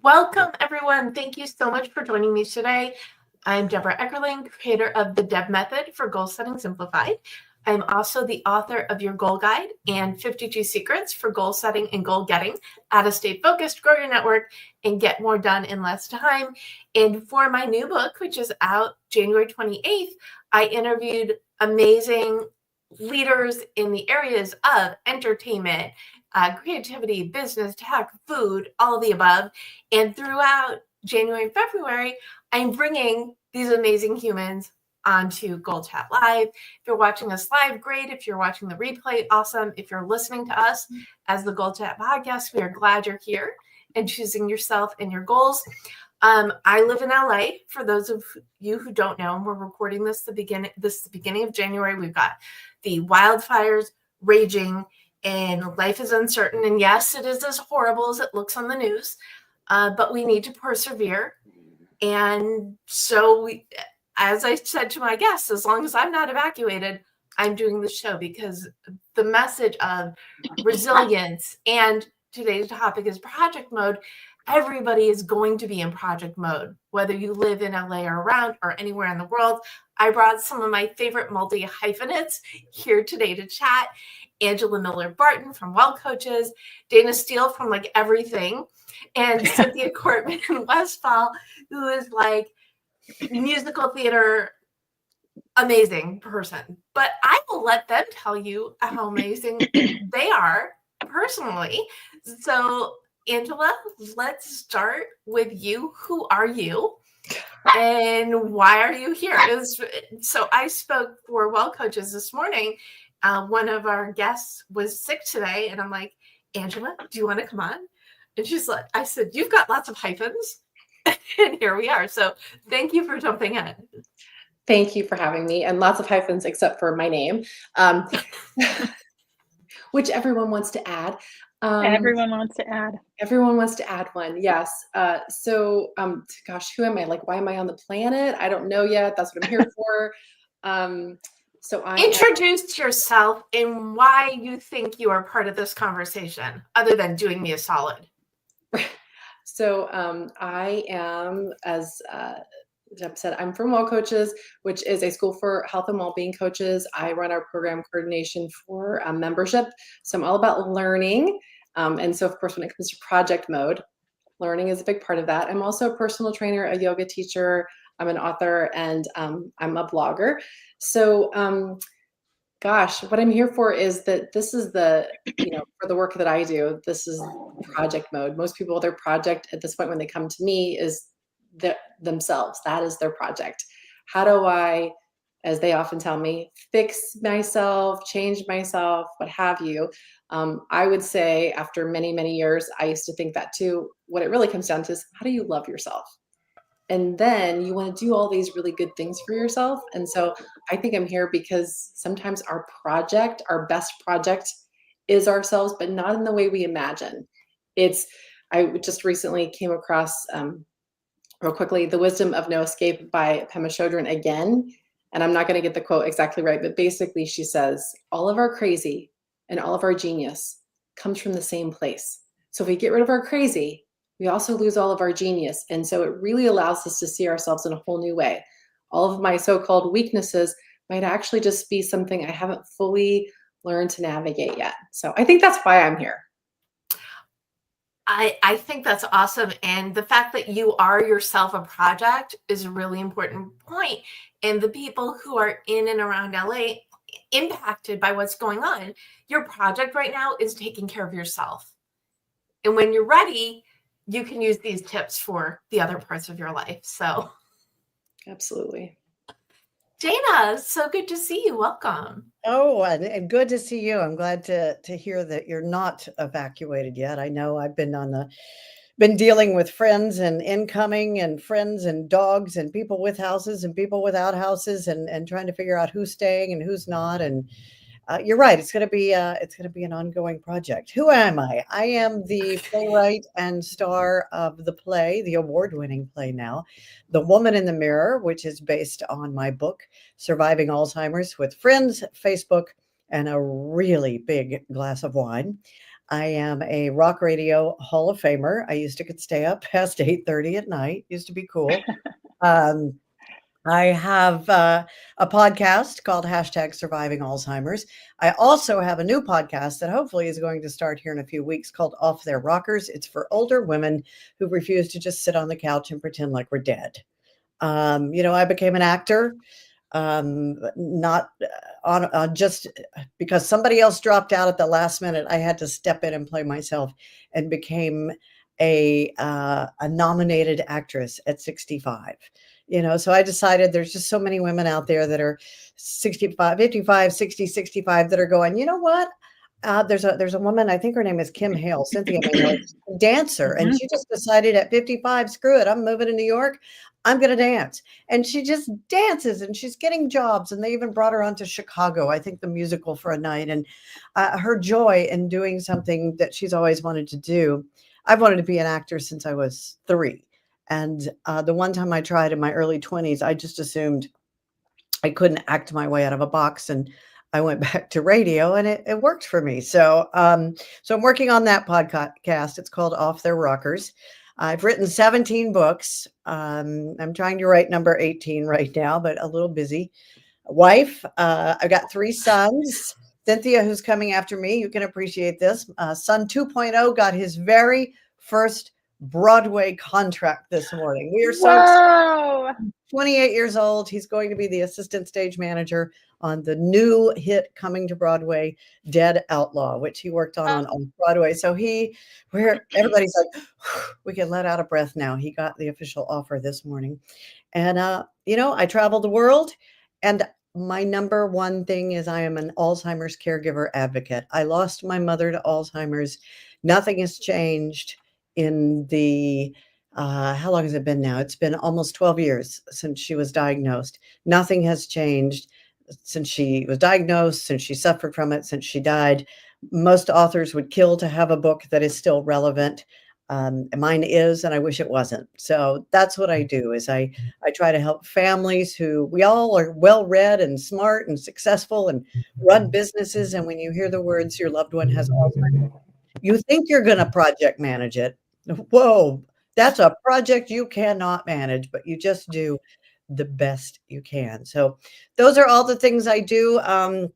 Welcome, everyone. Thank you so much for joining me today. I'm Debra Eckerling, creator of the Deb Method for Goal Setting Simplified. I'm also the author of Your Goal Guide and 52 Secrets for Goal Setting and Goal Getting, How to Stay Focused, Grow Your Network, and Get More Done in Less Time. And for my new book, which is out January 28th, I interviewed amazing leaders in the areas of entertainment, creativity, business, tech, food, all of the above. And throughout January and February, I'm bringing these amazing humans onto GoalChat Live. If you're watching us live, great. If you're watching the replay, awesome. If you're listening to us as the GoalChat podcast, we are glad you're here and choosing yourself and your goals. I live in LA. For those of you who don't know, we're recording this the beginning of January. We've got the wildfires raging and life is uncertain. And yes, it is as horrible as it looks on the news, but we need to persevere. And so, as I said to my guests, as long as I'm not evacuated, I'm doing the show because the message of resilience, and today's topic is project mode. Everybody is going to be in project mode, whether you live in LA or around or anywhere in the world. I brought some of my favorite multi-hyphenates here today to chat. Angela Miller Barton from Wellcoaches, Dayna Steele from Like Everything, and Cynthia Kortman Westphal, who is like musical theater amazing person. But I will let them tell you how amazing they are personally. So Angela, let's start with you. Who are you? And why are you here? So I spoke for Wellcoaches this morning. One of our guests was sick today, and I'm like, Angela, do you want to come on? And she's like, I said, you've got lots of hyphens. And here we are. So thank you for jumping in. Thank you for having me. And lots of hyphens except for my name, which everyone wants to add. Everyone wants to add. Everyone wants to add one. Yes. Gosh, who am I? Like, why am I on the planet? I don't know yet. That's what I'm here for. Introduce yourself and why you think you are part of this conversation, other than doing me a solid. So I am, as Deb said, I'm from Wellcoaches, which is a school for health and well-being coaches. I run our program coordination for membership. So I'm all about learning. And so, of course, when it comes to project mode, learning is a big part of that. I'm also a personal trainer, a yoga teacher. I'm an author, and I'm a blogger. So, gosh, what I'm here for is that this is for the work that I do, this is project mode. Most people, their project at this point when they come to me is themselves. That is their project. How do I, as they often tell me, fix myself, change myself, what have you? I would say after many, many years, I used to think that too. What it really comes down to is, how do you love yourself? And then you want to do all these really good things for yourself. And so I think I'm here because sometimes our best project is ourselves, but not in the way we imagine. I just recently came across, real quickly, The Wisdom of No Escape by Pema Chodron again. And I'm not going to get the quote exactly right, but basically she says, all of our crazy and all of our genius comes from the same place. So if we get rid of our crazy, we also lose all of our genius. And so it really allows us to see ourselves in a whole new way. All of my so-called weaknesses might actually just be something I haven't fully learned to navigate yet. So I think that's why I'm here. I think that's awesome. And the fact that you are yourself a project is a really important point. And the people who are in and around LA impacted by what's going on, your project right now is taking care of yourself. And when you're ready, you can use these tips for the other parts of your life. So absolutely. Dayna, so good to see you. Welcome. Oh, and good to see you. I'm glad to hear that you're not evacuated yet. I know I've been dealing with friends and incoming and friends and dogs and people with houses and people without houses and trying to figure out who's staying and who's not. And you're right. It's going to be an ongoing project. Who am I? I am the playwright and star of the play, the award-winning play now, The Woman in the Mirror, which is based on my book, Surviving Alzheimer's with Friends, Facebook, and a really big glass of wine. I am a rock radio Hall of Famer. I used to could stay up past 8:30 at night. Used to be cool. Um, I have a podcast called #Surviving Alzheimer's. I also have a new podcast that hopefully is going to start here in a few weeks called Off Their Rockers. It's for older women who refuse to just sit on the couch and pretend like we're dead. I became an actor, not on just because somebody else dropped out at the last minute. I had to step in and play myself, and became a nominated actress at 65. So I decided there's just so many women out there that are 65, 55, 60, 65 that are going, you know what? There's a woman, I think her name is Kim Hale, Cynthia may know, dancer. And she just decided at 55, screw it, I'm moving to New York. I'm going to dance. And she just dances, and she's getting jobs. And they even brought her on to Chicago, I think the musical, for a night. And her joy in doing something that she's always wanted to do. I've wanted to be an actor since I was 3. And the one time I tried in my early 20s, I just assumed I couldn't act my way out of a box. And I went back to radio, and it worked for me. So I'm working on that podcast. It's called Off Their Rockers. I've written 17 books. I'm trying to write number 18 right now, but a little busy. Wife, I've got 3 sons. Cynthia, who's coming after me, you can appreciate this. Son 2.0 got his very first Broadway contract this morning. We are so excited. 28 years old. He's going to be the assistant stage manager on the new hit coming to Broadway, Dead Outlaw, which he worked on Broadway. So everybody's like, we can let out a breath now. He got the official offer this morning. And, I travel the world, and my number one thing is I am an Alzheimer's caregiver advocate. I lost my mother to Alzheimer's. Nothing has changed in the how long has it been now? It's been almost 12 years since she was diagnosed. Nothing has changed since she was diagnosed, since she suffered from it, since she died. Most authors would kill to have a book that is still relevant. Mine is, and I wish it wasn't. So that's what I do, is I try to help families who, we all are well-read and smart and successful and run businesses. And when you hear the words, your loved one has Alzheimer's, you think you're going to project manage it. Whoa, that's a project you cannot manage, but you just do the best you can. So those are all the things I do. And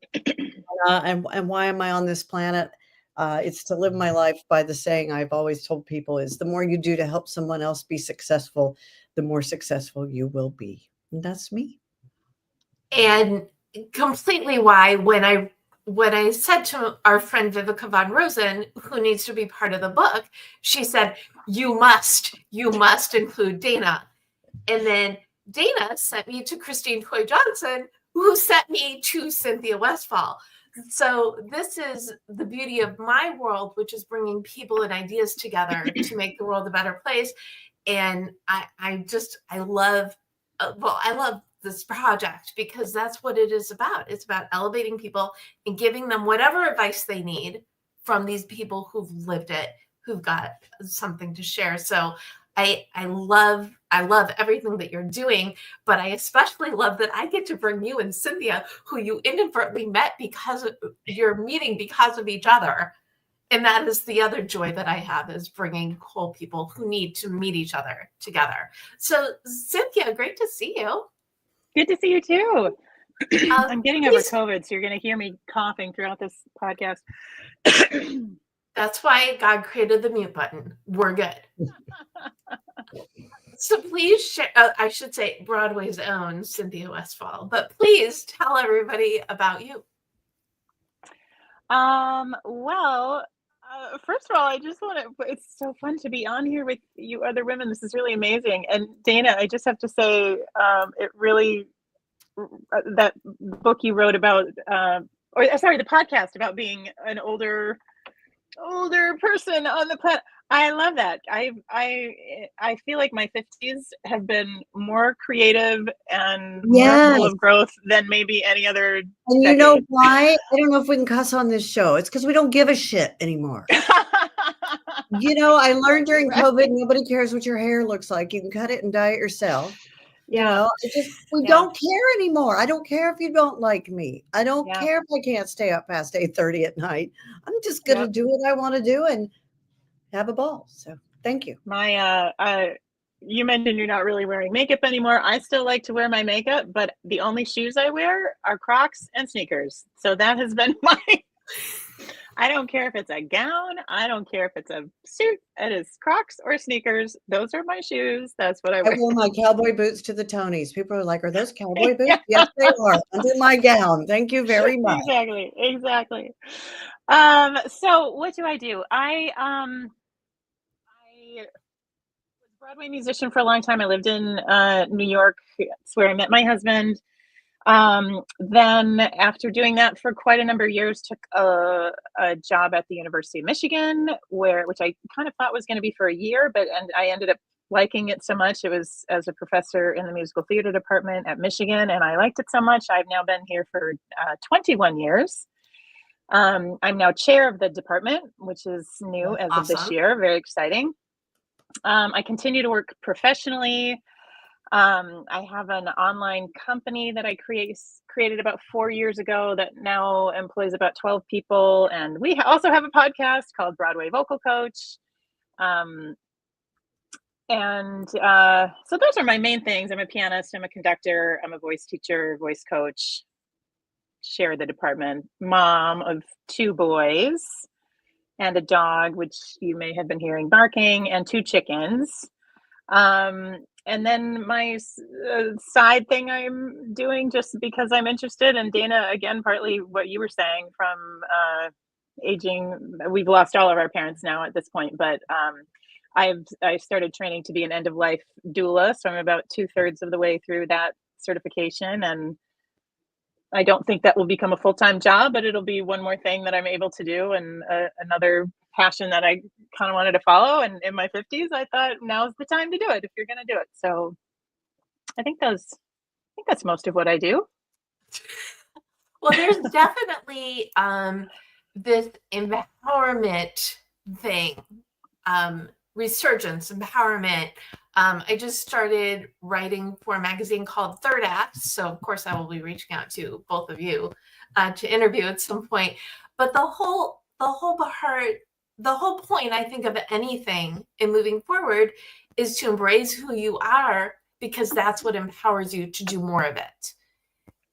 why am I on this planet? It's to live my life by the saying I've always told people is, the more you do to help someone else be successful, the more successful you will be. And that's me. And completely why when I said to our friend Vivica von Rosen, who needs to be part of the book, she said, you must include Dayna. And then Dayna sent me to Christine Toy Johnson, who sent me to Cynthia Westphal. So this is the beauty of my world, which is bringing people and ideas together to make the world a better place. And I love this project because that's what it is about. It's about elevating people and giving them whatever advice they need from these people who've lived it, who've got something to share. So I love everything that you're doing, but I especially love that I get to bring you and Cynthia, who you inadvertently met because you're meeting because of each other. And that is the other joy that I have, is bringing cool people who need to meet each other together. So Cynthia, great to see you. Good to see you too. I'm getting over COVID, so you're going to hear me coughing throughout this podcast. That's why God created the mute button. We're good. So please share, I should say Broadway's own Cynthia Westphal, but please tell everybody about you. First of all, I just want to, it's so fun to be on here with you other women. This is really amazing. And Dayna, I just have to say, it really, that book you wrote about, the podcast about being an older person on the planet. I love that. I feel like my 50s have been more creative and more full of growth than maybe any other And decade. you know why? I don't know if we can cuss on this show. It's because we don't give a shit anymore. I learned during COVID, nobody cares what your hair looks like. You can cut it and dye it yourself. You Yeah. know, we Yeah. don't care anymore. I don't care if you don't like me. I don't Yeah. care if I can't stay up past 8:30 at night. I'm just going to Yep. do what I want to do and have a ball. So thank you. You mentioned you're not really wearing makeup anymore. I still like to wear my makeup, but the only shoes I wear are Crocs and sneakers. So that has been I don't care if it's a gown. I don't care if it's a suit. It is Crocs or sneakers. Those are my shoes. That's what I I wear. wore my cowboy boots to the Tonys. People are like, are those cowboy boots? Yeah. Yes, they are. Under my gown. Thank you very much. Exactly. So what do? I was a Broadway musician for a long time. I lived in New York. That's where I met my husband. Then after doing that for quite a number of years, took a job at the University of Michigan, which I kind of thought was going to be for a year, and I ended up liking it so much. It was as a professor in the musical theater department at Michigan, and I liked it so much. I've now been here for 21 years. I'm now chair of the department, which is new as of this Awesome. year. Very exciting. I continue to work professionally. I have an online company that I created about 4 years ago that now employs about 12 people. And we also have a podcast called Broadway Vocal Coach. So those are my main things. I'm a pianist, I'm a conductor, I'm a voice teacher, voice coach, share the department, mom of 2 boys and a dog, which you may have been hearing barking, and 2 chickens. And then my side thing I'm doing just because I'm interested, and Dayna, again, partly what you were saying from aging. We've lost all of our parents now at this point, but I started training to be an end-of-life doula, so I'm about 2/3 of the way through that certification, and I don't think that will become a full-time job, but it'll be one more thing that I'm able to do, and another passion that I kind of wanted to follow. And in my 50s, I thought now's the time to do it if you're going to do it. So I think that's most of what I do. Well, there's definitely this empowerment thing, resurgence, empowerment. I just started writing for a magazine called Third Act, so of course I will be reaching out to both of you to interview at some point. But the whole point, I think, of anything in moving forward is to embrace who you are, because that's what empowers you to do more of it.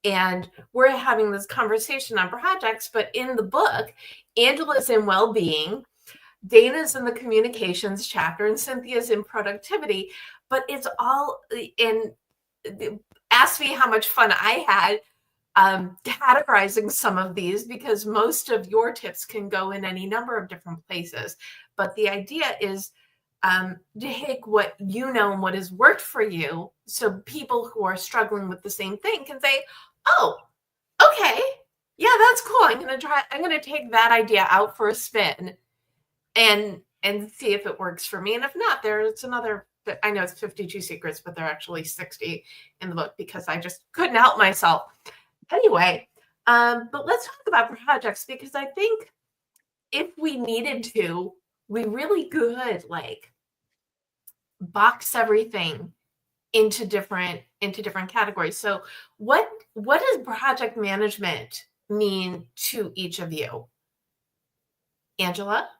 And we're having this conversation on projects, but in the book, Angela's in well-being, Dayna's in the communications chapter, and Cynthia's in productivity. But it's all in. Ask me how much fun I had categorizing some of these, because most of your tips can go in any number of different places. But the idea is to take what you know and what has worked for you, so people who are struggling with the same thing can say, oh, okay, yeah, that's cool. I'm going to take that idea out for a spin and see if it works for me. And if not, there's another, I know it's 52 secrets, but there are actually 60 in the book because I just couldn't help myself. Anyway, but let's talk about projects, because I think if we needed to, we really could box everything into different categories. So what does project management mean to each of you? Angela?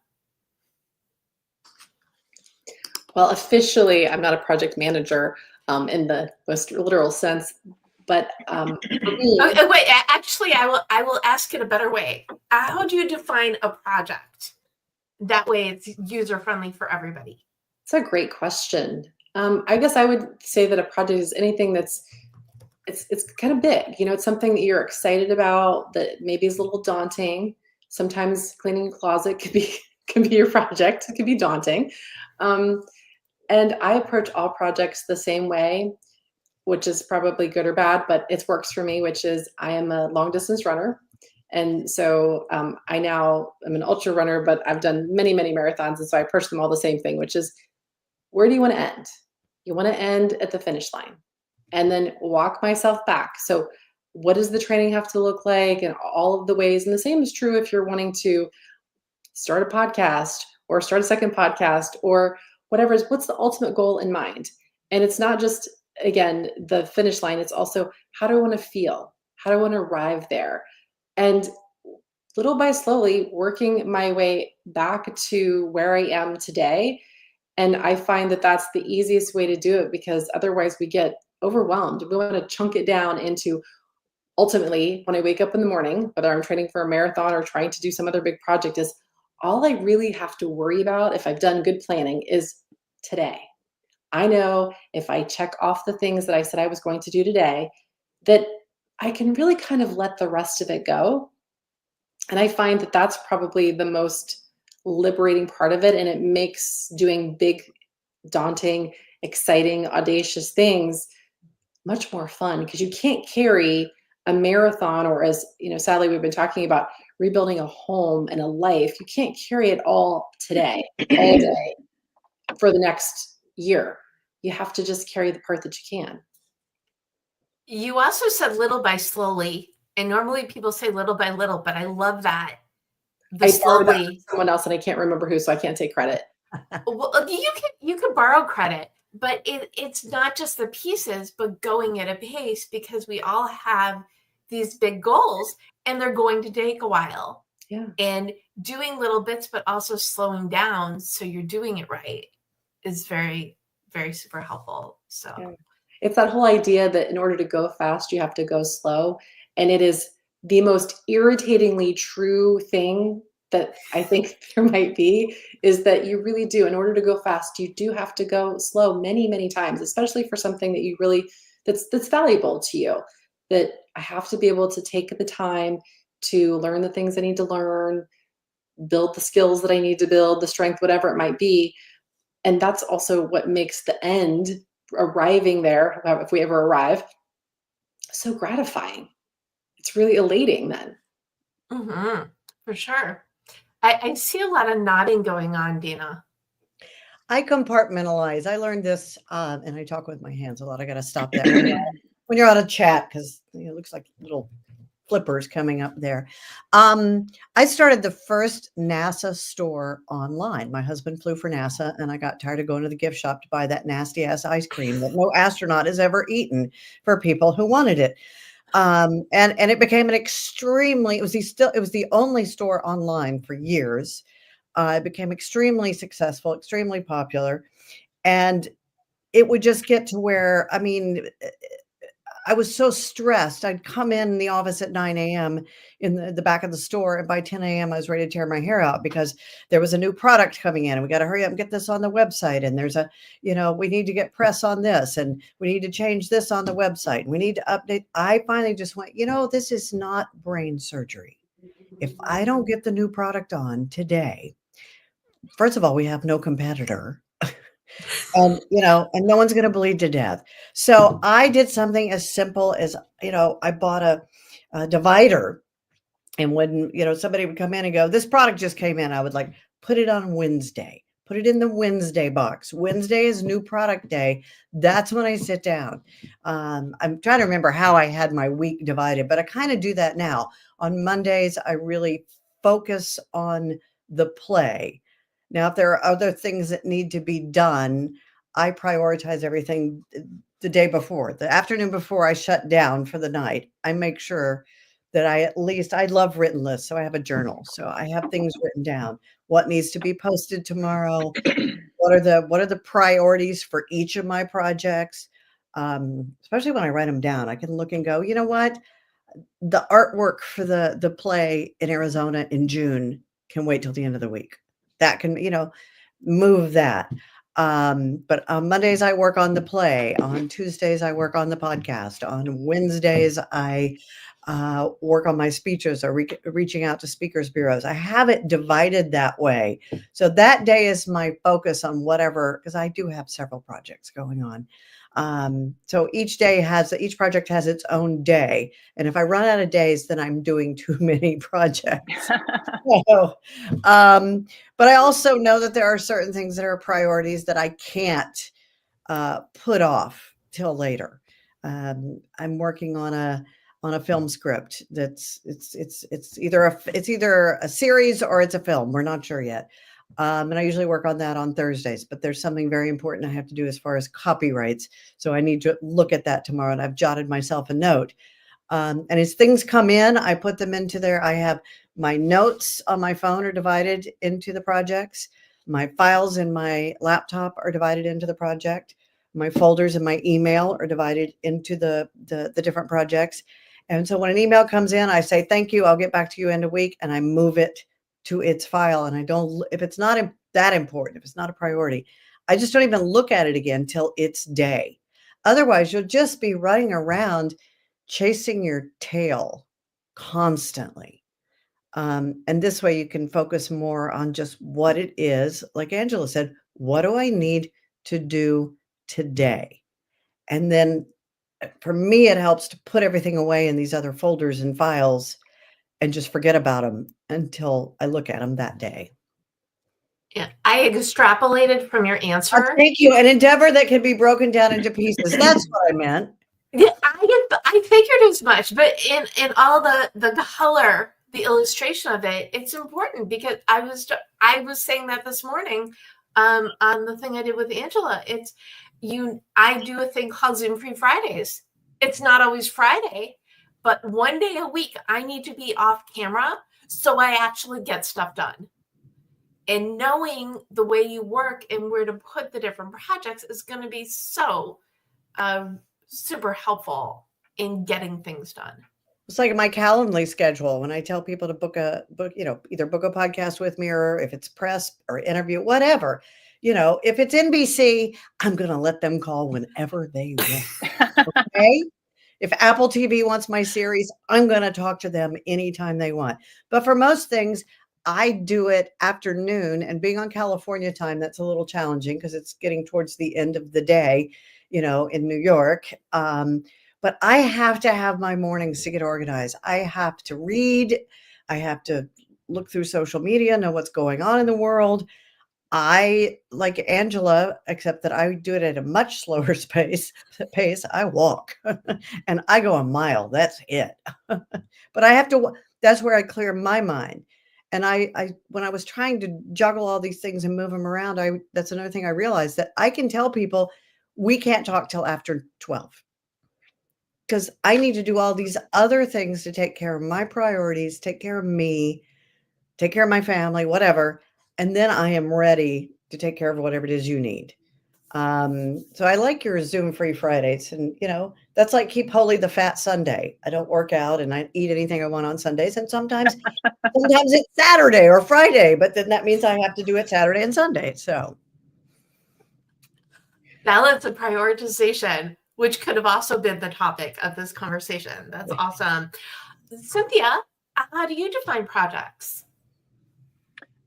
Well, officially, I'm not a project manager in the most literal sense, but for me, Okay, wait, actually, I will ask it a better way. How do you define a project? That way it's user-friendly for everybody. it's a great question. I guess I would say that a project is anything that's it's kind of big. It's something that you're excited about that maybe is a little daunting. Sometimes cleaning your closet can be your project. It can be daunting. And I approach all projects the same way, which is probably good or bad, but it works for me, which is I am a long distance runner. And so I'm an ultra runner, but I've done many, many marathons. And so I approach them all the same thing, which is, where do you want to end? You want to end at the finish line and then walk myself back. So what does the training have to look like, and all of the ways? And the same is true if you're wanting to start a podcast or start a second podcast or whatever. What's the ultimate goal in mind? And it's not just again, the finish line, it's also, how do I want to feel? How do I want to arrive there? And little by slowly working my way back to where I am today. And I find that that's the easiest way to do it, because otherwise we get overwhelmed. We want to chunk it down into, ultimately, when I wake up in the morning, whether I'm training for a marathon or trying to do some other big project, is all I really have to worry about, if I've done good planning, is today. I know if I check off the things that I said I was going to do today, that I can really kind of let the rest of it go. And I find that that's probably the most liberating part of it. And it makes doing big, daunting, exciting, audacious things much more fun, because you can't carry a marathon, or, as you know, sadly, we've been talking about rebuilding a home and a life. You can't carry it all today, all day, for the next year. You have to just carry the part that you can. You also said little by slowly, and normally people say little by little, but I love that. The I borrowed that from slowly. someone else, and I can't remember who, so I can't take credit. Well, you can borrow credit, but it's not just the pieces, but going at a pace, because we all have these big goals and they're going to take a while. Yeah. And doing little bits, but also slowing down so you're doing it right, is very, very super helpful. So Yeah. It's that whole idea that in order to go fast, you have to go slow. And it is the most irritatingly true thing that I think there might be, is that you really do, in order to go fast, you do have to go slow many, many times, especially for something that you really, that's valuable to you. That I have to be able to take the time to learn the things I need to learn, build the skills that I need to build, the strength, whatever it might be. And that's also what makes the end, arriving there, if we ever arrive, so gratifying. It's really elating then. for sure. I see a lot of nodding going on, Dayna. I compartmentalize. I learned this, and I talk with my hands a lot. I got to stop that when you're on a chat, because it looks like little flippers coming up there. I started the first NASA store online. My husband flew for NASA, and I got tired of going to the gift shop to buy that nasty ass ice cream that no astronaut has ever eaten, for people who wanted it. And it became it was the only store online for years. It became extremely successful, extremely popular. And it would just get to where, I mean, I was so stressed. I'd come in the office at 9 a.m. in the back of the store, and by 10 a.m. I was ready to tear my hair out, because there was a new product coming in, and we got to hurry up and get this on the website. And there's we need to get press on this, and we need to change this on the website, and we need to update. I finally just went, this is not brain surgery. If I don't get the new product on today, first of all, we have no competitor. And no one's going to bleed to death. So I did something as simple as, I bought a divider. And when, somebody would come in and go, this product just came in, I would put it on Wednesday, put it in the Wednesday box. Wednesday is new product day. That's when I sit down. I'm trying to remember how I had my week divided, but I kind of do that now. On Mondays, I really focus on the play. Now, if there are other things that need to be done, I prioritize everything the day before, the afternoon before I shut down for the night. I make sure that I love written lists. So I have a journal. So I have things written down. What needs to be posted tomorrow? What are the priorities for each of my projects? Especially when I write them down, I can look and go, you know what? The artwork for the play in Arizona in June can wait till the end of the week. That can, move that. But on Mondays, I work on the play. On Tuesdays, I work on the podcast. On Wednesdays, I work on my speeches or reaching out to speakers bureaus. I have it divided that way. So that day is my focus on whatever, because I do have several projects going on. So each project has its own day. And if I run out of days, then I'm doing too many projects. But I also know that there are certain things that are priorities that I can't put off till later. I'm working on a film script it's either a series or it's a film. We're not sure yet. And I usually work on that on Thursdays, but there's something very important I have to do as far as copyrights. So I need to look at that tomorrow, and I've jotted myself a note. And as things come in, I put them into there. I have my notes on my phone are divided into the projects. My files in my laptop are divided into the project. My folders in my email are divided into the different projects. And so when an email comes in, I say, thank you, I'll get back to you end of week, and I move it to its file. And I don't, if it's not that important, if it's not a priority, I just don't even look at it again till it's day. Otherwise, you'll just be running around chasing your tail constantly. And this way you can focus more on just what it is. Like Angela said, what do I need to do today? And then for me, it helps to put everything away in these other folders and files and just forget about them until I look at them that day. Yeah, I extrapolated from your answer. Thank you. An endeavor that can be broken down into pieces. That's what I meant. Yeah, I figured as much, but in all the color, the illustration of it, it's important because I was saying that this morning on the thing I did with Angela. I do a thing called Zoom Free Fridays. It's not always Friday, but one day a week I need to be off camera so I actually get stuff done. And knowing the way you work and where to put the different projects is going to be so super helpful in getting things done. It's like my Calendly schedule. When I tell people to book, either book a podcast with me, or if it's press or interview, whatever, if it's NBC, I'm going to let them call whenever they want. Okay. If Apple TV wants my series, I'm going to talk to them anytime they want. But for most things, I do it afternoon, and being on California time, that's a little challenging because it's getting towards the end of the day, in New York. But I have to have my mornings to get organized. I have to read. I have to look through social media, know what's going on in the world. I, like Angela, except that I do it at a much slower pace. I walk and I go a mile. That's it. But I have to, that's where I clear my mind. And I when I was trying to juggle all these things and move them around, that's another thing I realized, that I can tell people we can't talk till after 12. Because I need to do all these other things to take care of my priorities, take care of me, take care of my family, whatever. And then I am ready to take care of whatever it is you need. So I like your Zoom Free Fridays. And, that's like Keep Holy the Fat Sunday. I don't work out and I eat anything I want on Sundays. And sometimes it's Saturday or Friday, but then that means I have to do it Saturday and Sunday. So balance and prioritization, which could have also been the topic of this conversation. That's awesome. Cynthia, how do you define projects?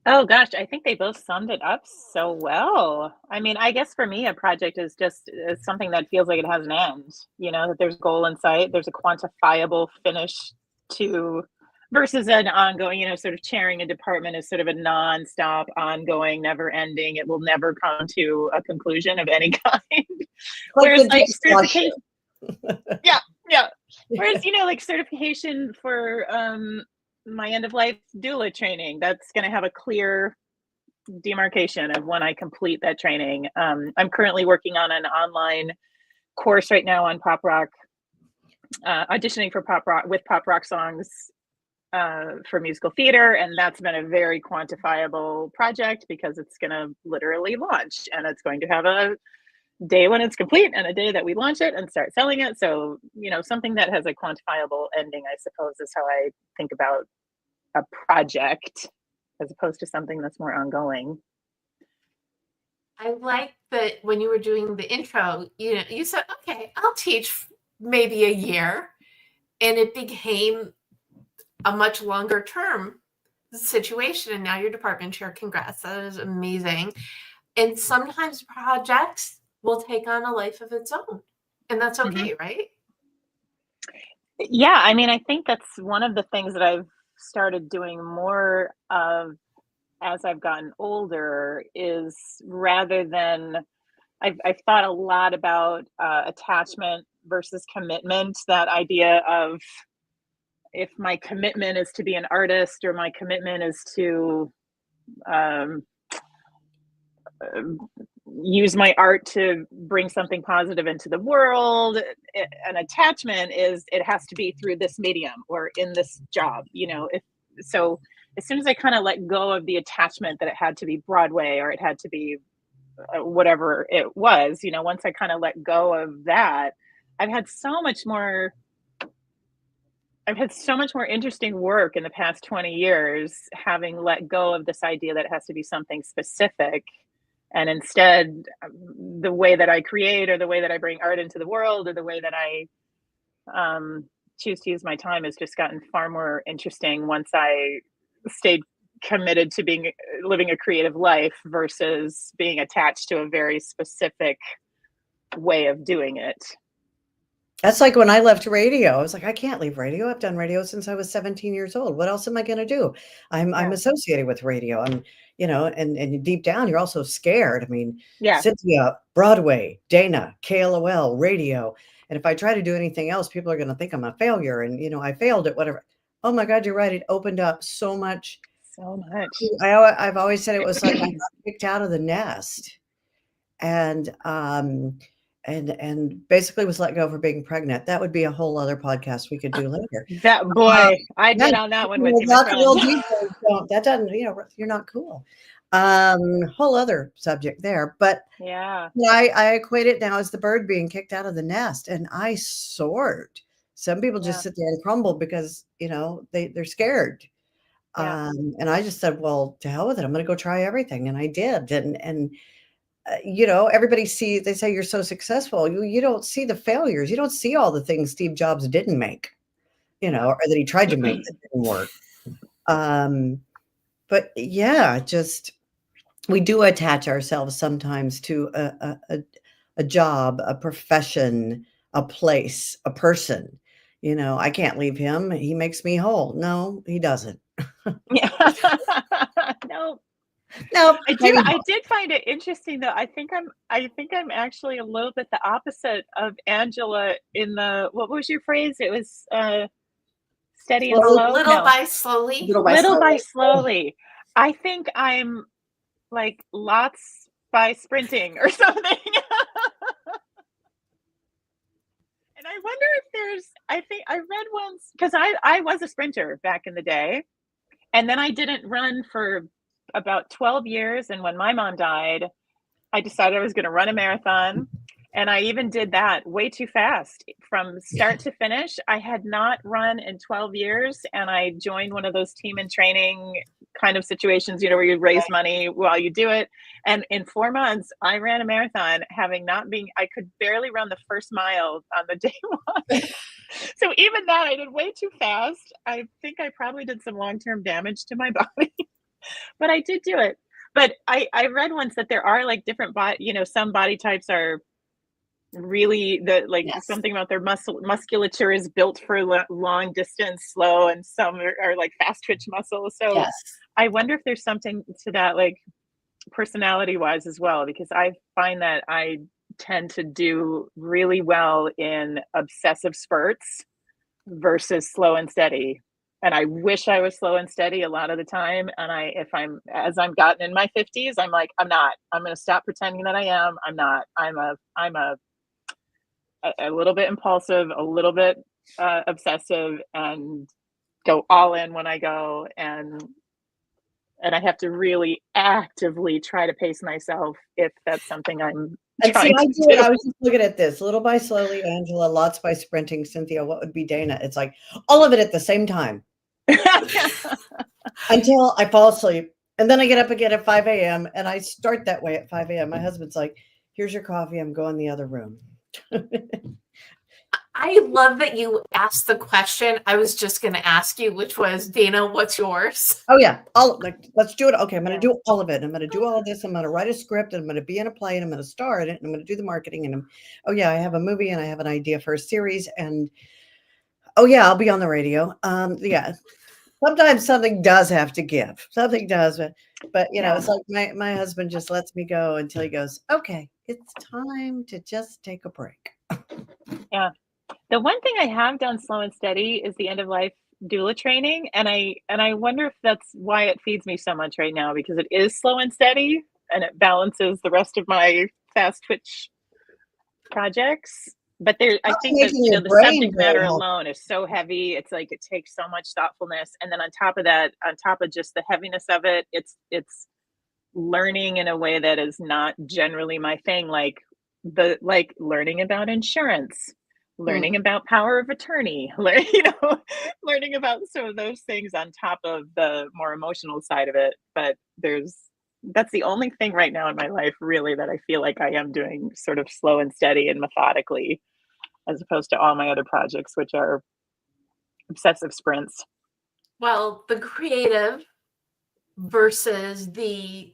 Oh gosh, I think they both summed it up so well. I mean, I guess for me, a project is just something that feels like it has an end, that there's a goal in sight, there's a quantifiable finish to, versus an ongoing, sort of chairing a department is sort of a nonstop, ongoing, never ending. It will never come to a conclusion of any kind. Whereas like certification, yeah. Whereas, like certification for my end of life doula training, that's going to have a clear demarcation of when I complete that training. I'm currently working on an online course right now on pop rock, auditioning for pop rock with pop rock songs for musical theater, and that's been a very quantifiable project because it's going to literally launch, and it's going to have a day when it's complete and a day that we launch it and start selling it. So, something that has a quantifiable ending, I suppose, is how I think about a project as opposed to something that's more ongoing. I like that when you were doing the intro, you said, okay, I'll teach maybe a year, and it became a much longer term situation. And now you're department chair. Congrats. That is amazing. And sometimes projects will take on a life of its own, and that's okay, right? Yeah. I mean, I think that's one of the things that I've started doing more of as I've gotten older, is rather than I've thought a lot about attachment versus commitment. That idea of, if my commitment is to be an artist, or my commitment is to use my art to bring something positive into the world. An attachment is, it has to be through this medium or in this job, so as soon as I kind of let go of the attachment that it had to be Broadway or it had to be whatever it was, once I kind of let go of that, I've had so much more interesting work in the past 20 years, having let go of this idea that it has to be something specific. And instead, the way that I create or the way that I bring art into the world or the way that I choose to use my time has just gotten far more interesting once I stayed committed to living a creative life versus being attached to a very specific way of doing it. That's like when I left radio. I was like, I can't leave radio. I've done radio since I was 17 years old. What else am I going to do? I'm associated with radio. I'm, and deep down, you're also scared. I mean, Cynthia, Broadway, Dayna, KLOL, radio. And if I try to do anything else, people are going to think I'm a failure. And, I failed at whatever. Oh my God, you're right. It opened up so much. So much. I've always said it was like I got kicked out of the nest. And basically was let go for being pregnant. That would be a whole other podcast we could do later. That boy, I did on that one with you. That doesn't, you're not cool. Whole other subject there, but I equate it now as the bird being kicked out of the nest, and I soared. Some people just sit there and crumble because they're scared. And I just said, well, to hell with it. I'm going to go try everything, and I did. And everybody they say you're so successful. You don't see the failures. You don't see all the things Steve Jobs didn't make, or that he tried to make that didn't work. But we do attach ourselves sometimes to a job, a profession, a place, a person. I can't leave him. He makes me whole. No, he doesn't. No, I did find it interesting though. I think I'm actually a little bit the opposite of Angela in what was your phrase? It was steady and slow. Little by slowly. Little by slowly. I think I'm like lots by sprinting or something. And I wonder if I think I read once, because I was a sprinter back in the day, and then I didn't run for about 12 years. And when my mom died, I decided I was going to run a marathon. And I even did that way too fast from start to finish. I had not run in 12 years. And I joined one of those team and training kind of situations, where you raise money while you do it. And in 4 months, I ran a marathon, I could barely run the first mile on the day one. So even that, I did way too fast. I think I probably did some long-term damage to my body. But I did do it. But I read once that there are like different some body types are really something about their musculature is built for long distance, slow, and some are like fast twitch muscles. So I wonder if there's something to that, like personality wise as well, because I find that I tend to do really well in obsessive spurts versus slow and steady. And I wish I was slow and steady a lot of the time. And as I'm gotten in my 50s, I'm like, I'm going to stop pretending that I am. I'm not. I'm a little bit impulsive, a little bit obsessive, and go all in when I go. And I have to really actively try to pace myself if that's something I'm trying to do. I was just looking at this. Little by slowly, Angela. Lots by sprinting, Cynthia. What would be Dayna? It's like all of it at the same time. Until I fall asleep. And then I get up again at 5 a.m. and I start that way at 5 a.m. My husband's like, here's your coffee. I'm going the other room. I love that you asked the question I was just going to ask you, which was, Dayna, what's yours? Oh yeah. Let's do it. Okay. I'm going to do all of it. I'm going to do all of this. I'm going to write a script, and I'm going to be in a play, and I'm going to star in it, and I'm going to do the marketing, and I have a movie, and I have an idea for a series, and I'll be on the radio. Sometimes something does have to give. Something does, but it's like my husband just lets me go until he goes, okay, it's time to just take a break. Yeah. The one thing I have done slow and steady is the end of life doula training. And I wonder if that's why it feeds me so much right now, because it is slow and steady. and it balances the rest of my fast twitch projects. But I think that, making you know, your the brain subject very matter healthy. alone is so heavy. It's like it takes so much thoughtfulness, and then on top of that, on top of just the heaviness of it, it's learning in a way that is not generally my thing, like learning about insurance, learning about power of attorney, learning about some of those things on top of the more emotional side of it. But that's the only thing right now in my life really that I feel like I am doing sort of slow and steady and methodically, as opposed to all my other projects, which are obsessive sprints. Well, the creative versus the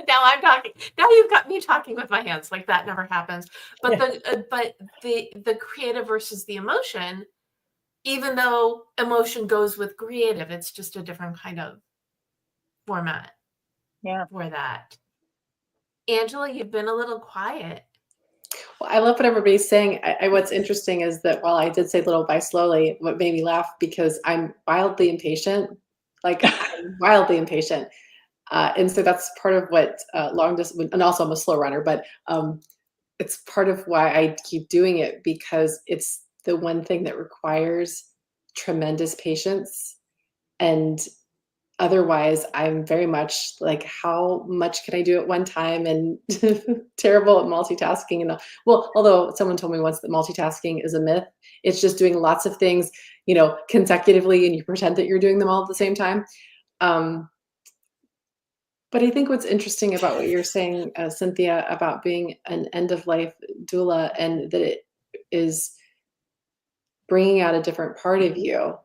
now I'm talking. Now you've got me talking with my hands, like that never happens. But the creative versus the emotion, even though emotion goes with creative, it's just a different kind of format. Yeah. For that. Angela, you've been a little quiet. Well, I love what everybody's saying. What's interesting is that while I did say little by slowly, what made me laugh because I'm wildly impatient, like I'm wildly impatient. And so that's part of what long distance, and also I'm a slow runner, but it's part of why I keep doing it, because it's the one thing that requires tremendous patience. And otherwise, I'm very much like, how much can I do at one time? And terrible at multitasking. And well, although someone told me once that multitasking is a myth, it's just doing lots of things, consecutively, and you pretend that you're doing them all at the same time. But I think what's interesting about what you're saying, Cynthia, about being an end-of-life doula, and that it is bringing out a different part of you,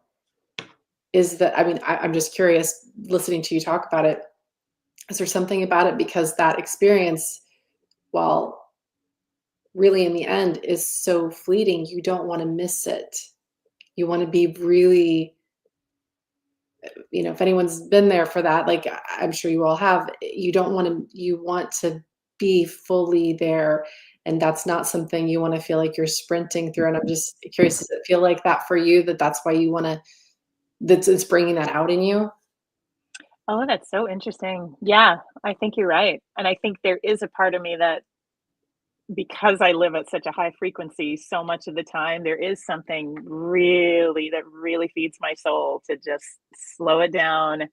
is that, I mean, I'm just curious, listening to you talk about it, is there something about it? Because that experience, while really in the end is so fleeting, you don't want to miss it. You want to be really, if anyone's been there for that, like I'm sure you all have, you want to be fully there. And that's not something you want to feel like you're sprinting through. And I'm just curious, does it feel like that for you, that's why you want to, it's bringing that out in you? Oh, that's so interesting. Yeah, I think you're right. And I think there is a part of me that, because I live at such a high frequency so much of the time, there is something that really feeds my soul to just slow it down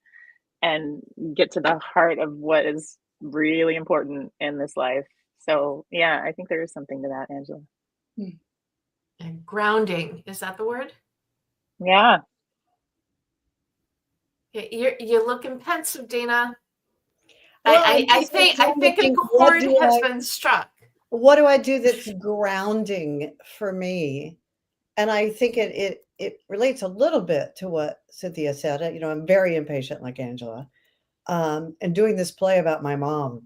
and get to the heart of what is really important in this life. So yeah, I think there is something to that, Angela. And grounding, is that the word? Yeah. You're looking pensive, Dayna. Well, I think a chord has been struck. What do I do that's grounding for me? And I think it relates a little bit to what Cynthia said. I'm very impatient, like Angela. And doing this play about my mom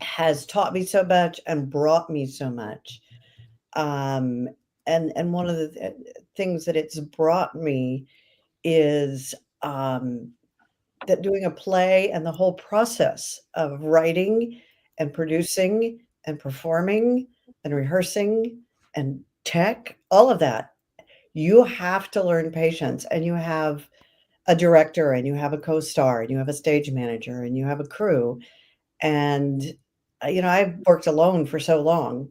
has taught me so much and brought me so much. And one of the things that it's brought me is that doing a play and the whole process of writing and producing and performing and rehearsing and tech, all of that, you have to learn patience, and you have a director, and you have a co-star, and you have a stage manager, and you have a crew. And I've worked alone for so long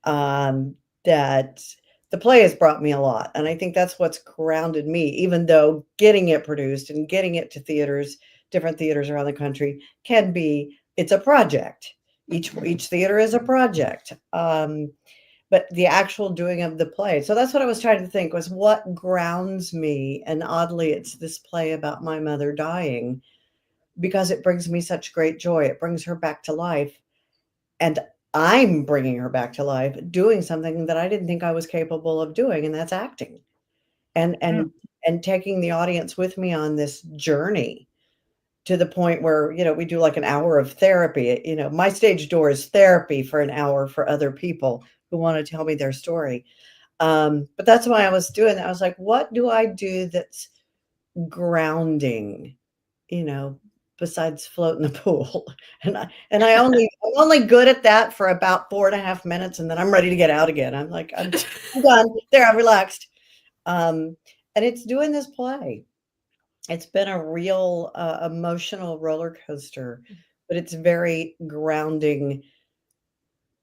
that the play has brought me a lot. And I think that's what's grounded me, even though getting it produced and getting it to theaters, different theaters around the country, it's a project. Each theater is a project. But the actual doing of the play. So that's what I was trying to think, was what grounds me. And oddly, it's this play about my mother dying, because it brings me such great joy. It brings her back to life. And I'm bringing her back to life, doing something that I didn't think I was capable of doing, and that's acting. And taking the audience with me on this journey, to the point where, we do like an hour of therapy. My stage door is therapy for an hour for other people who want to tell me their story. But that's why I was doing that. I was like, what do I do that's grounding, besides float in the pool? And I'm only good at that for about 4.5 minutes, and then I'm ready to get out again. I'm like, I'm done. There, I'm relaxed. And it's doing this play. It's been a real emotional roller coaster, but it's very grounding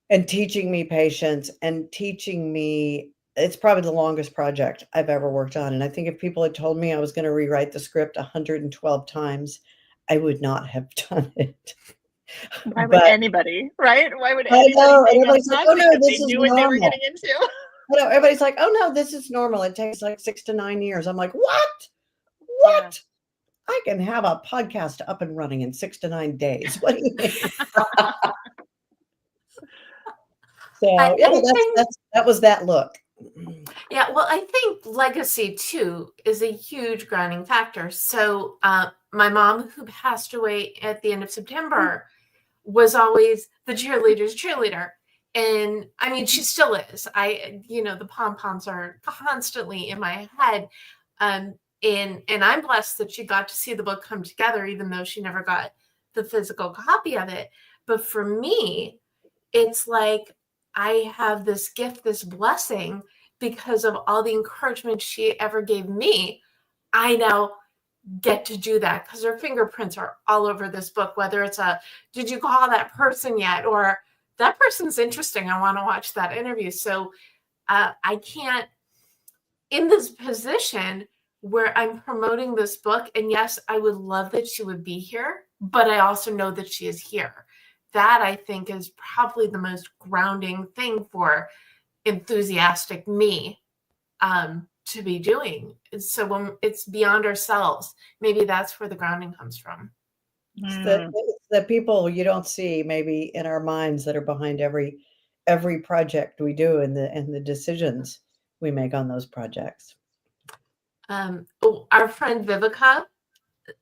and teaching me patience and teaching me. It's probably the longest project I've ever worked on. And I think if people had told me I was going to rewrite the script 112 times, I would not have done it. Why would But anybody, right? Why would I anybody know take on a everybody's like, "Oh project no, that they this is knew what they were normal." getting into? I know everybody's like, "Oh no, this is normal. It takes like 6 to 9 years." I'm like, "What? Yeah. What? I can have a podcast up and running in 6 to 9 days. What do you mean?" So, yeah, think, that was that look. yeah, well, I think legacy too is a huge grounding factor. So, my mom, who passed away at the end of September, was always the cheerleader's cheerleader. And I mean, she still is. The pom-poms are constantly in my head. And I'm blessed that she got to see the book come together, even though she never got the physical copy of it. But for me, it's like I have this gift, this blessing, because of all the encouragement she ever gave me. I now get to do that because her fingerprints are all over this book, whether it's did you call that person yet? Or that person's interesting. I want to watch that interview. So I can't, in this position where I'm promoting this book, and yes, I would love that she would be here, but I also know that she is here. That I think is probably the most grounding thing for enthusiastic me to be doing. So when it's beyond ourselves, maybe that's where the grounding comes from. It's the people you don't see maybe in our minds that are behind every project we do and the decisions we make on those projects. Our friend Vivica,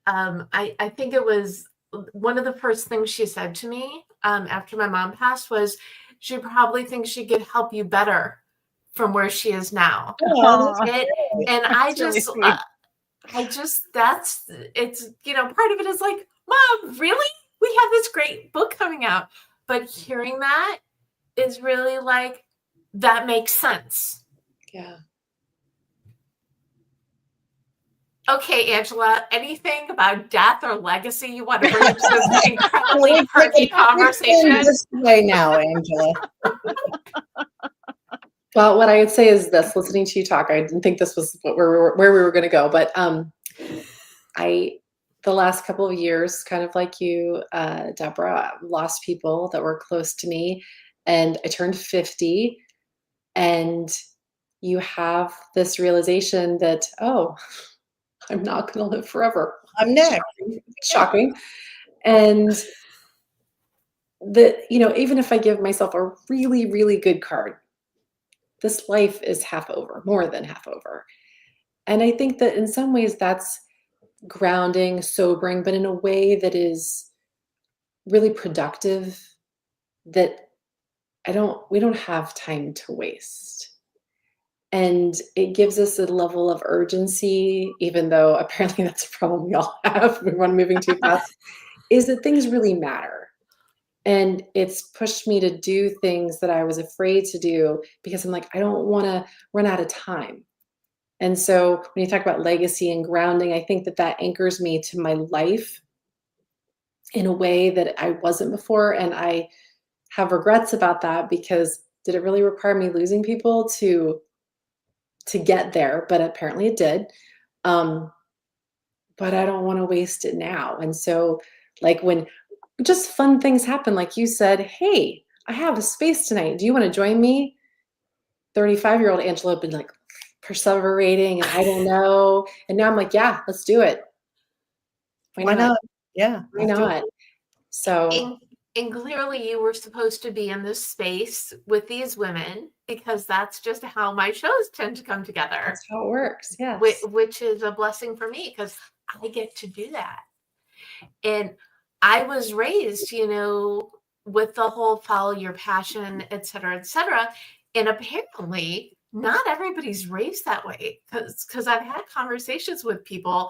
I think it was one of the first things she said to me after my mom passed was she probably thinks she could help you better from where she is now. Aw, And I that's really just, sweet. it's, part of it is like, Mom, really? We have this great book coming out. But hearing that is really like, that makes sense. Yeah. Okay, Angela, anything about death or legacy you want to bring into this incredibly perky conversation? This way now, Angela. Well, what I would say is this: listening to you talk, I didn't think this was where we were going to go, but the last couple of years, kind of like you, Debra, lost people that were close to me, and I turned 50, and you have this realization that, oh, I'm not going to live forever. I'm next. Shocking. And even if I give myself a really, really good card, this life is half over, more than half over. And I think that in some ways that's grounding, sobering, but in a way that is really productive, that we don't have time to waste. And it gives us a level of urgency, even though apparently that's a problem we all have. We're moving too fast, is that things really matter. And it's pushed me to do things that I was afraid to do because I'm like, I don't want to run out of time. And so when you talk about legacy and grounding, I think that anchors me to my life in a way that I wasn't before. And I have regrets about that because did it really require me losing people to get there? But apparently it did. But I don't want to waste it now. And so like when just fun things happen, like you said, hey, I have a space tonight. Do you want to join me? 35-year-old Angela had been like perseverating and I don't know. And now I'm like, yeah, let's do it. Why not? Yeah. Why not? So and clearly you were supposed to be in this space with these women because that's just how my shows tend to come together. That's how it works. Yes. Which is a blessing for me because I get to do that. And I was raised, with the whole follow your passion, et cetera, et cetera. And apparently not everybody's raised that way because I've had conversations with people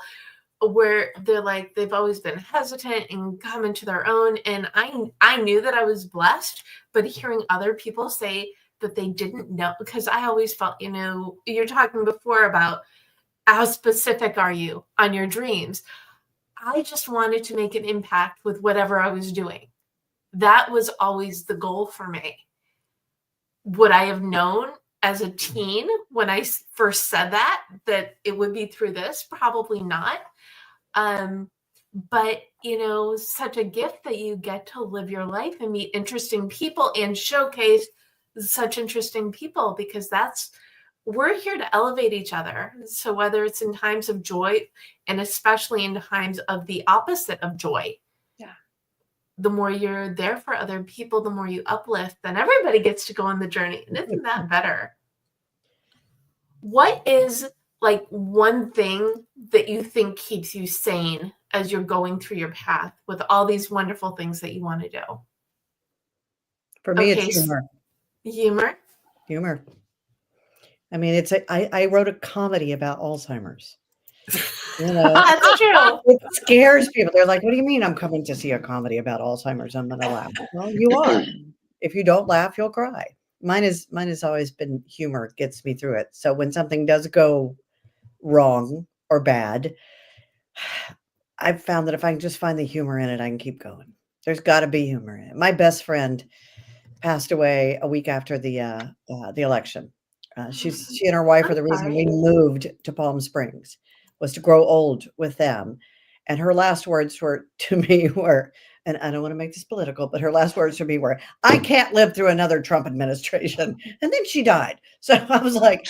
where they're like, they've always been hesitant and come into their own. And I knew that I was blessed, but hearing other people say that they didn't know, because I always felt, you're talking before about, How specific are you on your dreams? I just wanted to make an impact with whatever I was doing. That was always the goal for me. Would I have known as a teen when I first said that it would be through this? Probably not. But, such a gift that you get to live your life and meet interesting people and showcase such interesting people, because we're here to elevate each other. So whether it's in times of joy and especially in times of the opposite of joy, the more you're there for other people, the more you uplift, then everybody gets to go on the journey. And isn't that better? What is like one thing that you think keeps you sane as you're going through your path with all these wonderful things that you want to do? For me, it's humor. Humor. I mean, I wrote a comedy about Alzheimer's. That's true. It scares people. They're like, what do you mean I'm coming to see a comedy about Alzheimer's? I'm going to laugh. Well, you are. If you don't laugh, you'll cry. Mine has always been humor. It gets me through it. So when something does go wrong or bad, I've found that if I can just find the humor in it, I can keep going. There's got to be humor in it. My best friend passed away a week after the election. She and her wife are the reason we moved to Palm Springs, was to grow old with them. And her last words to me were, and I don't want to make this political, but her last words to me were, I can't live through another Trump administration. And then she died. So I was like,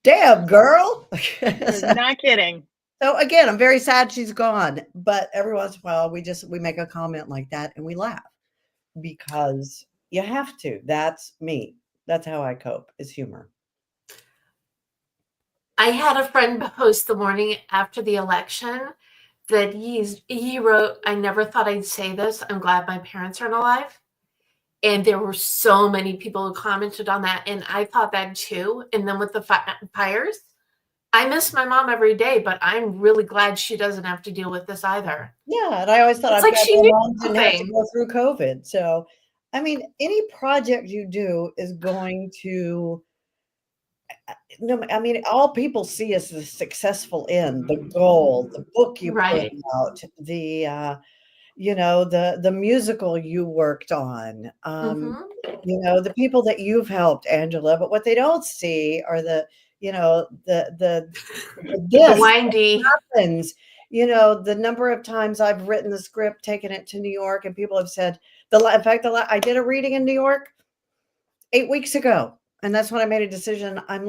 damn, girl. Not kidding. So again, I'm very sad she's gone. But every once in a while, we make a comment like that and we laugh, because you have to. That's me. That's how I cope, is humor. I had a friend post the morning after the election that he wrote, I never thought I'd say this. I'm glad my parents aren't alive. And there were so many people who commented on that. And I thought that too. And then with the fires, I miss my mom every day, but I'm really glad she doesn't have to deal with this either. Yeah. And I always thought my mom didn't have to go through COVID. So, I mean, any project you do is going to, all people see is the successful end, the goal, the book you put out, the musical you worked on, the people that you've helped, Angela. But what they don't see are the windy happens. The number of times I've written the script, taken it to New York, and people have said, in fact, I did a reading in New York 8 weeks ago. And that's when I made a decision. I'm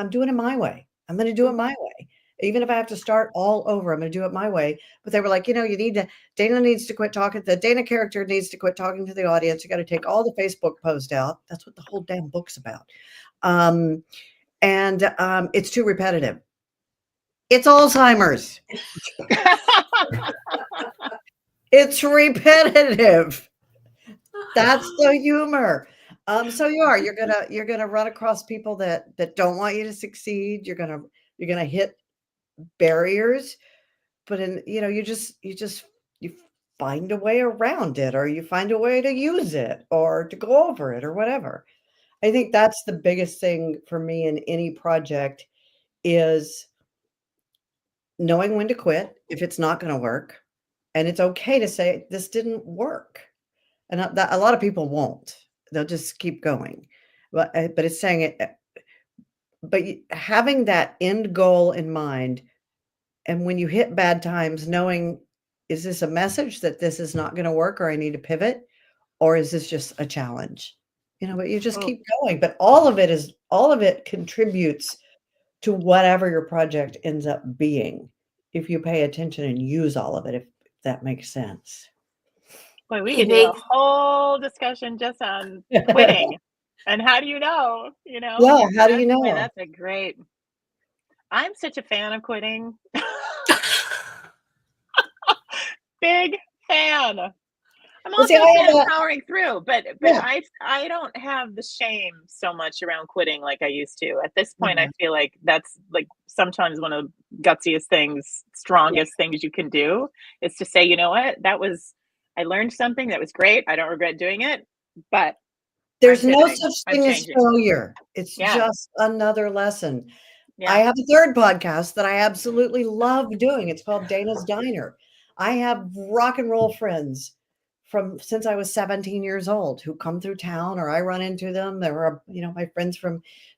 doing it my way. I'm going to do it my way. Even if I have to start all over, I'm going to do it my way. But they were like, Dayna needs to quit talking. The Dayna character needs to quit talking to the audience. You got to take all the Facebook posts out. That's what the whole damn book's about. And it's too repetitive. It's Alzheimer's. It's repetitive. That's the humor. So you're gonna run across people that don't want you to succeed. You're gonna hit barriers, but you find a way around it, or you find a way to use it, or to go over it, or whatever. I think that's the biggest thing for me in any project, is knowing when to quit if it's not going to work, and it's okay to say this didn't work. And a lot of people won't. They'll just keep going. But it's saying it. But having that end goal in mind, and when you hit bad times, knowing, is this a message that this is not going to work, or I need to pivot, or is this just a challenge? But you just keep going. But all of it contributes to whatever your project ends up being, if you pay attention and use all of it, if that makes sense. Boy, we could do a whole discussion just on quitting. And how do you know? Yeah, how do you know? That's a great. I'm such a fan of quitting. Big fan. I'm also a fan of powering through, but I don't have the shame so much around quitting like I used to. At this point, I feel like that's like sometimes one of the gutsiest things, strongest things you can do, is to say, you know what, I learned something that was great. I don't regret doing it, but there's no such thing as failure. It's just another lesson. I have a third podcast that I absolutely love doing. It's called Dayna's Diner. I have rock and roll friends from since I was 17 years old who come through town, or I run into them. There are, my friends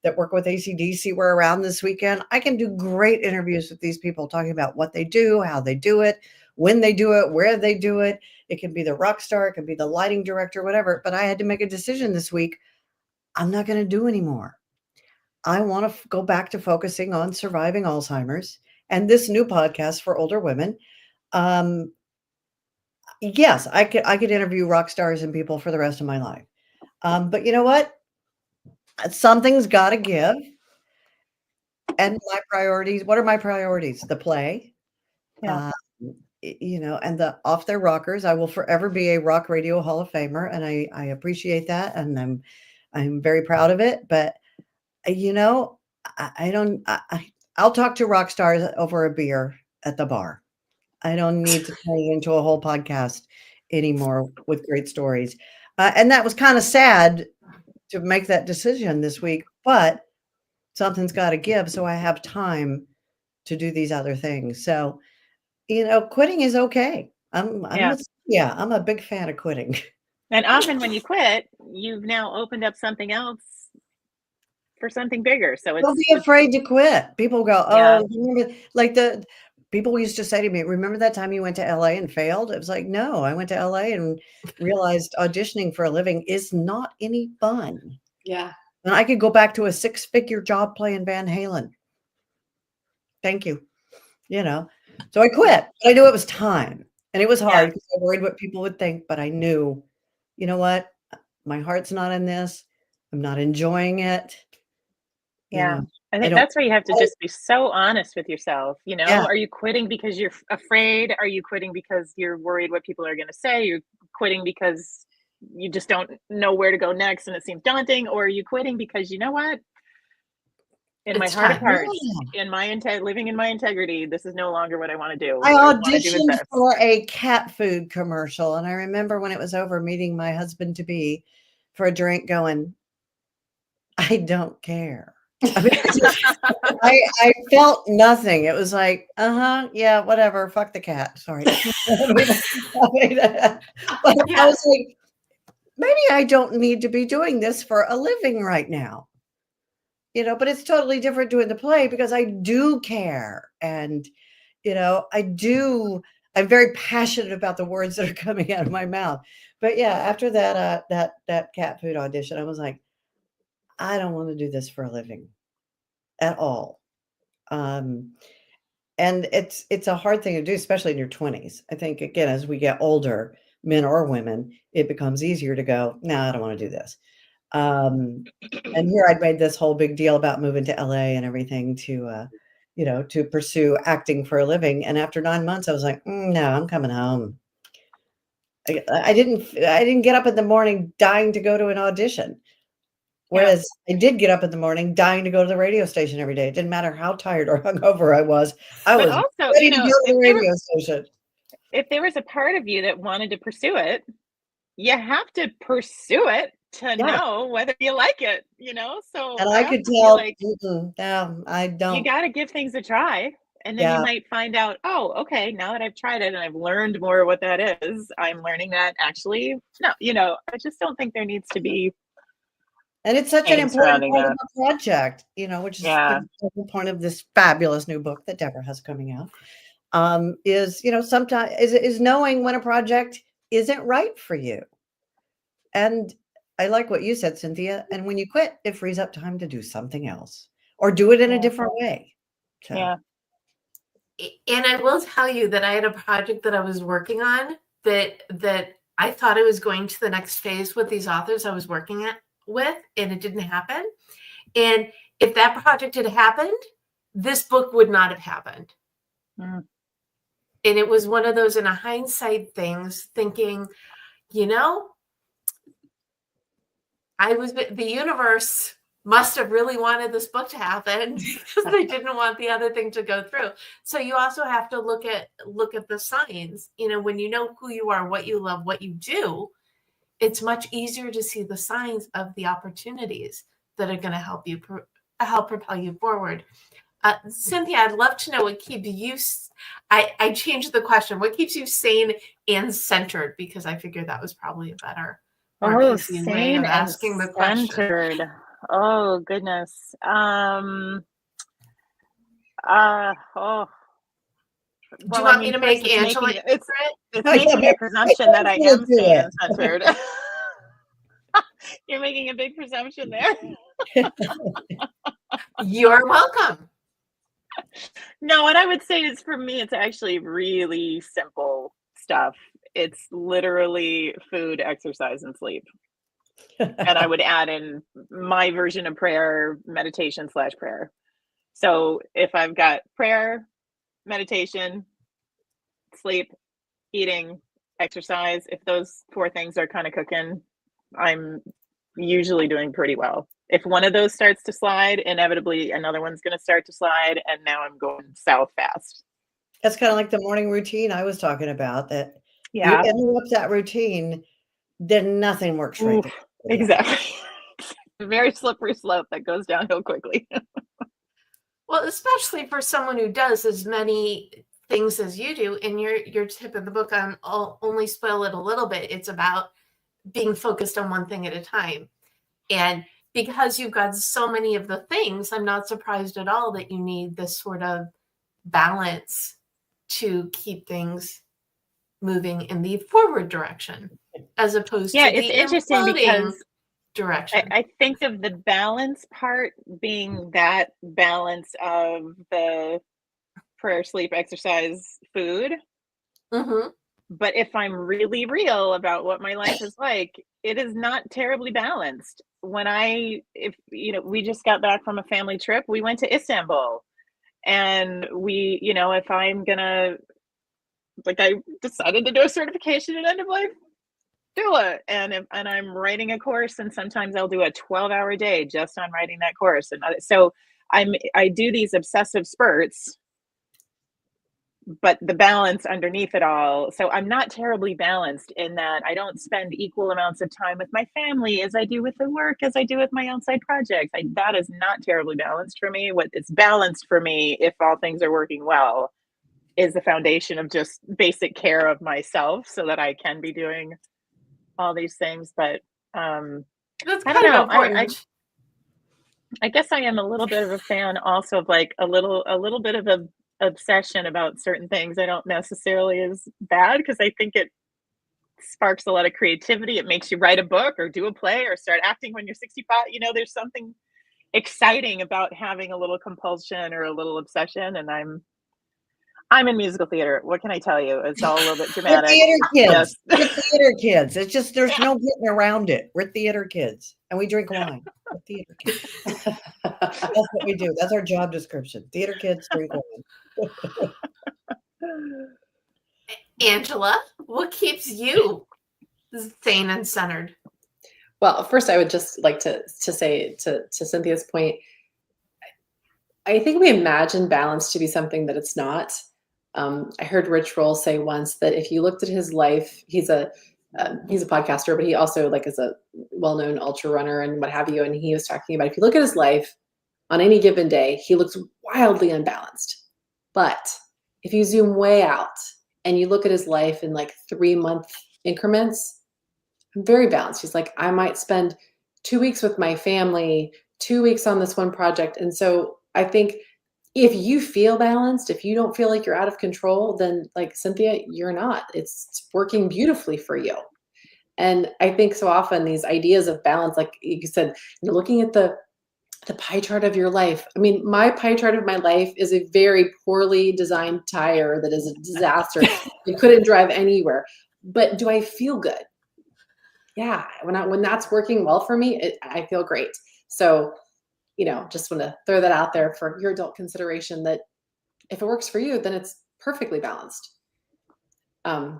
that work with AC/DC were around this weekend. I can do great interviews with these people talking about what they do, how they do it, when they do it, where they do it. It can be the rock star, it can be the lighting director, whatever. But I had to make a decision this week. I'm not going to do anymore. I want to go back to focusing on surviving Alzheimer's and this new podcast for older women. Yes, I could interview rock stars and people for the rest of my life. But you know what? Something's got to give. And my priorities, what are my priorities? The play, Yeah. And the Off Their Rockers. I will forever be a Rock Radio Hall of Famer, and I appreciate that, and I'm very proud of it. But I'll talk to rock stars over a beer at the bar. I don't need to turn it into a whole podcast anymore with great stories. And that was kind of sad to make that decision this week, but something's got to give. So I have time to do these other things. So, quitting is okay. I'm a big fan of quitting. And often when you quit, you've now opened up something else for something bigger. So Don't be afraid to quit. People go, Yeah. oh, remember, like the people used to say to me, remember that time you went to LA and failed? It was like, no, I went to LA and realized auditioning for a living is not any fun. Yeah. And I could go back to a 6-figure job playing Van Halen. Thank you. So I quit, but I knew it was time, and it was hard because I worried what people would think, but I knew, you know what? My heart's not in this. I'm not enjoying it. Yeah. I think that's where you have to just be so honest with yourself. Yeah. Are you quitting because you're afraid? Are you quitting because you're worried what people are going to say? You're quitting because you just don't know where to go next and it seems daunting? Or are you quitting because you know what? In my heart of hearts, living in my integrity, this is no longer what I want to do. I What wanna do is auditioned this. for a cat food commercial, and I remember when it was over, meeting my husband-to-be for a drink going, I don't care. I mean, I felt nothing. It was like, yeah, whatever. Fuck the cat. Sorry. But I was like, maybe I don't need to be doing this for a living right now. But it's totally different doing the play because I do care. And, I'm very passionate about the words that are coming out of my mouth. But yeah, after that cat food audition, I was like, I don't want to do this for a living at all. And it's a hard thing to do, especially in your 20s. I think, again, as we get older, men or women, it becomes easier to go, no, I don't want to do this. And here I'd made this whole big deal about moving to LA and everything to pursue acting for a living. And after 9 months, I was like, no, I'm coming home. I didn't get up in the morning dying to go to an audition. Whereas I did get up in the morning dying to go to the radio station every day. It didn't matter how tired or hungover I was. I was also, ready to go to the radio station. If there was a part of you that wanted to pursue it, you have to pursue it to know whether you like it, So and I could tell, like, no, I don't. You got to give things a try, and then you might find out, oh, okay, now that I've tried it and I've learned more what that is, I'm learning that actually, no, I just don't think there needs to be. And it's such an important part of the project, which is the point of this fabulous new book that Debra has coming out, is, sometimes is knowing when a project isn't right for you. And I like what you said, Cynthia. And when you quit, it frees up time to do something else or do it in a different way. So. Yeah. And I will tell you that I had a project that I was working on that I thought I was going to the next phase with these authors I was working with, and it didn't happen. And if that project had happened, this book would not have happened. And it was one of those in a hindsight things, thinking, the universe must have really wanted this book to happen because they didn't want the other thing to go through. So you also have to look at the signs. When you know who you are, what you love, what you do, it's much easier to see the signs of the opportunities that are going to help propel you forward. Cynthia, I'd love to know what keeps you. I changed the question. What keeps you sane and centered? Because I figured that was probably a better, more easy way of asking the question. Centered. Oh goodness. Oh. Do you want me to make it's Angela making, it's Oh, making yeah, a presumption that I Angela am do sane it. and centered. You're making a big presumption there. You're welcome. No, what I would say is, for me, it's actually really simple stuff. It's literally food, exercise, and sleep. And I would add in my version of prayer, meditation / prayer. So if I've got prayer, meditation, sleep, eating, exercise, if those 4 things are kind of cooking, I'm usually doing pretty well. If one of those starts to slide, inevitably another one's going to start to slide, and now I'm going south fast. That's kind of like the morning routine I was talking about, that Yeah. you interrupt that routine, then nothing works right. Oof, exactly. A very slippery slope that goes downhill quickly. Well, especially for someone who does as many things as you do. In your tip in the book, I'll only spoil it a little bit. It's about being focused on one thing at a time. And because you've got so many of the things, I'm not surprised at all that you need this sort of balance to keep things moving in the forward direction, as opposed to the it's interesting imploding because direction. I think of the balance part being that balance of the prayer, sleep, exercise, food. Mm-hmm. But if I'm really real about what my life is like, it is not terribly balanced. We just got back from a family trip. We went to Istanbul, and if I'm gonna, I decided to do a certification in end of life doula, and I'm writing a course, and sometimes I'll do a 12-hour day just on writing that course, and so I do these obsessive spurts, but the balance underneath it all. So I'm not terribly balanced in that I don't spend equal amounts of time with my family as I do with the work, as I do with my outside projects. That is not terribly balanced for me. What is balanced for me, if all things are working well, is the foundation of just basic care of myself so that I can be doing all these things. But That's I kind don't know. of important. I guess I am a little bit of a fan also of a little bit of a obsession about certain things. I don't necessarily is bad, because I think it sparks a lot of creativity. It makes you write a book or do a play or start acting when you're 65. There's something exciting about having a little compulsion or a little obsession. And I'm in musical theater. What can I tell you? It's all a little bit We're dramatic. theater kids. Yes. We're theater kids. It's just, there's no getting around it. We're theater kids, and we drink wine. We're theater kids. That's what we do. That's our job description. Theater kids drink wine. Angela, what keeps you sane and centered? Well, first, I would just like to say to Cynthia's point, I think we imagine balance to be something that it's not. I heard Rich Roll say once that if you looked at his life, he's a podcaster, but he also is a well-known ultra runner and what have you. And he was talking about, if you look at his life on any given day, he looks wildly unbalanced. But if you zoom way out and you look at his life in 3-month increments, I'm very balanced. He's like, I might spend 2 weeks with my family, 2 weeks on this one project. And so I think if you feel balanced, if you don't feel like you're out of control, then Cynthia, you're not. It's working beautifully for you. And I think so often these ideas of balance, like you said, looking at the pie chart of your life. I mean, my pie chart of my life is a very poorly designed tire that is a disaster. It couldn't drive anywhere. But do I feel good? Yeah, when that's working well for me, I feel great. So, just want to throw that out there for your adult consideration, that if it works for you, then it's perfectly balanced. I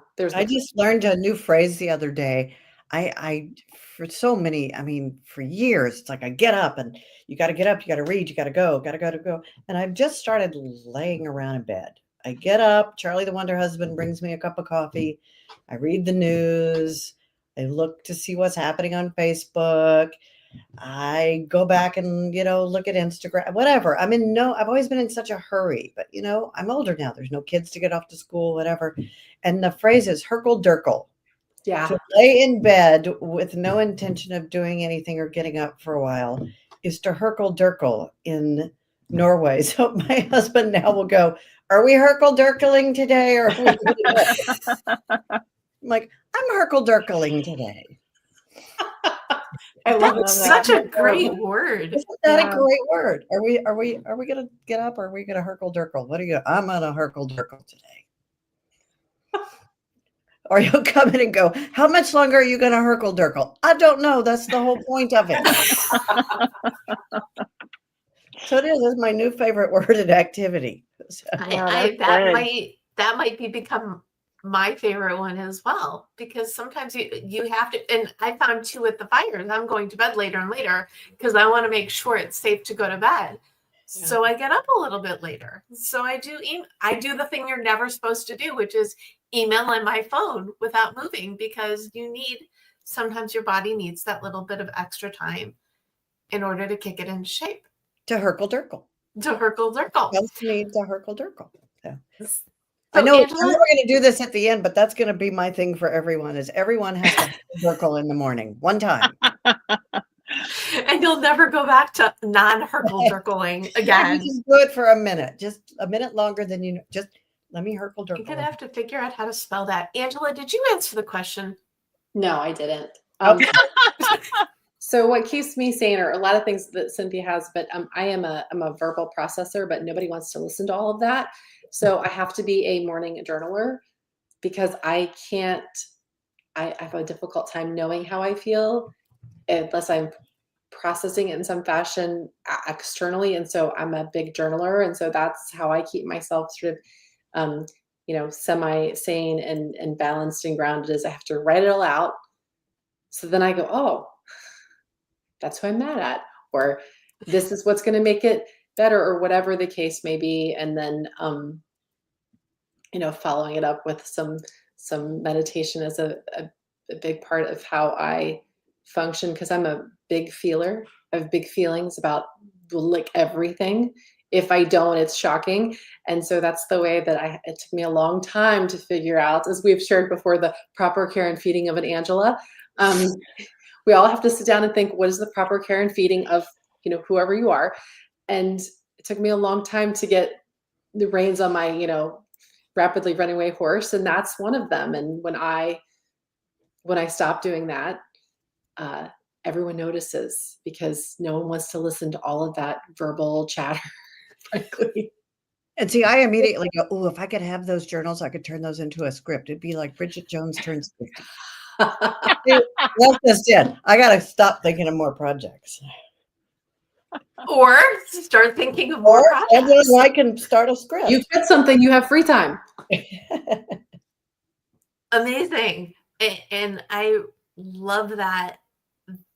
just learned a new phrase the other day. I for so many, for years, it's I get up and you got to get up, you got to read, you got to go. And I've just started laying around in bed. I get up, Charlie the Wonder Husband brings me a cup of coffee. I read the news. I look to see what's happening on Facebook. I go back and, look at Instagram, whatever. I've always been in such a hurry, but I'm older now. There's no kids to get off to school, whatever. And the phrase is Herkel Durkel. Yeah. To lay in bed with no intention of doing anything or getting up for a while is to Herkel Durkel in Norway. So my husband now will go, are we Herkel Durkeling today? Or are I'm like, I'm Herkel Durkeling today. I love That's that. such a great word. Isn't that Yeah. a great word? Are we gonna get up or are we gonna Herkel Durkel? What are you? I'm gonna Herkel Durkel today. Or you'll come in and go, how much longer are you gonna Herkel Durkel? I don't know. That's the whole point of it. So it is. That's my new favorite word and activity. So, Wow, that's good. That might become my favorite one as well, because sometimes you have to, and I found too with the fires, I'm going to bed later and later because I want to make sure it's safe to go to bed. Yeah. So I get up a little bit later. So I do the thing you're never supposed to do, which is email on my phone without moving, because sometimes your body needs that little bit of extra time in order to kick it into shape. to Herkel Durkel. To Herkel Durkel. Just need to Herkel Durkel. So. So I know Angela, we're going to do this at the end, but that's going to be my thing for everyone. Is everyone has to Herkel in the morning one time, and you'll never go back to non-Herkel Durkeling again. You just do it for a minute, just a minute longer than you. Just let me Herkel Durkel. You're gonna have to figure out how to spell that. Angela, did you answer the question? No, I didn't. Okay. So what keeps me sane are a lot of things that Cynthia has, but I'm a verbal processor, but nobody wants to listen to all of that. So I have to be a morning journaler because I have a difficult time knowing how I feel unless I'm processing it in some fashion externally. And so I'm a big journaler. And so that's how I keep myself sort of, semi-sane and balanced and grounded, is I have to write it all out. So then I go, oh, that's who I'm mad at, or this is what's going to make it better, or whatever the case may be. And then, following it up with some meditation is a big part of how I function, because I'm a big feeler. I have big feelings about like everything. If I don't, it's shocking. And so that's the way that it took me a long time to figure out, as we've shared before, the proper care and feeding of an Angela. We all have to sit down and think, what is the proper care and feeding of, whoever you are? And it took me a long time to get the reins on my, rapidly running away horse. And that's one of them. And when I stop doing that, everyone notices, because no one wants to listen to all of that verbal chatter, frankly. And see, I immediately go, oh, if I could have those journals, I could turn those into a script. It'd be like Bridget Jones turns 50. That's just it. I got to stop thinking of more projects. Or start thinking of more And projects. then I can start a script. You get something, you have free time. Amazing. And I love that,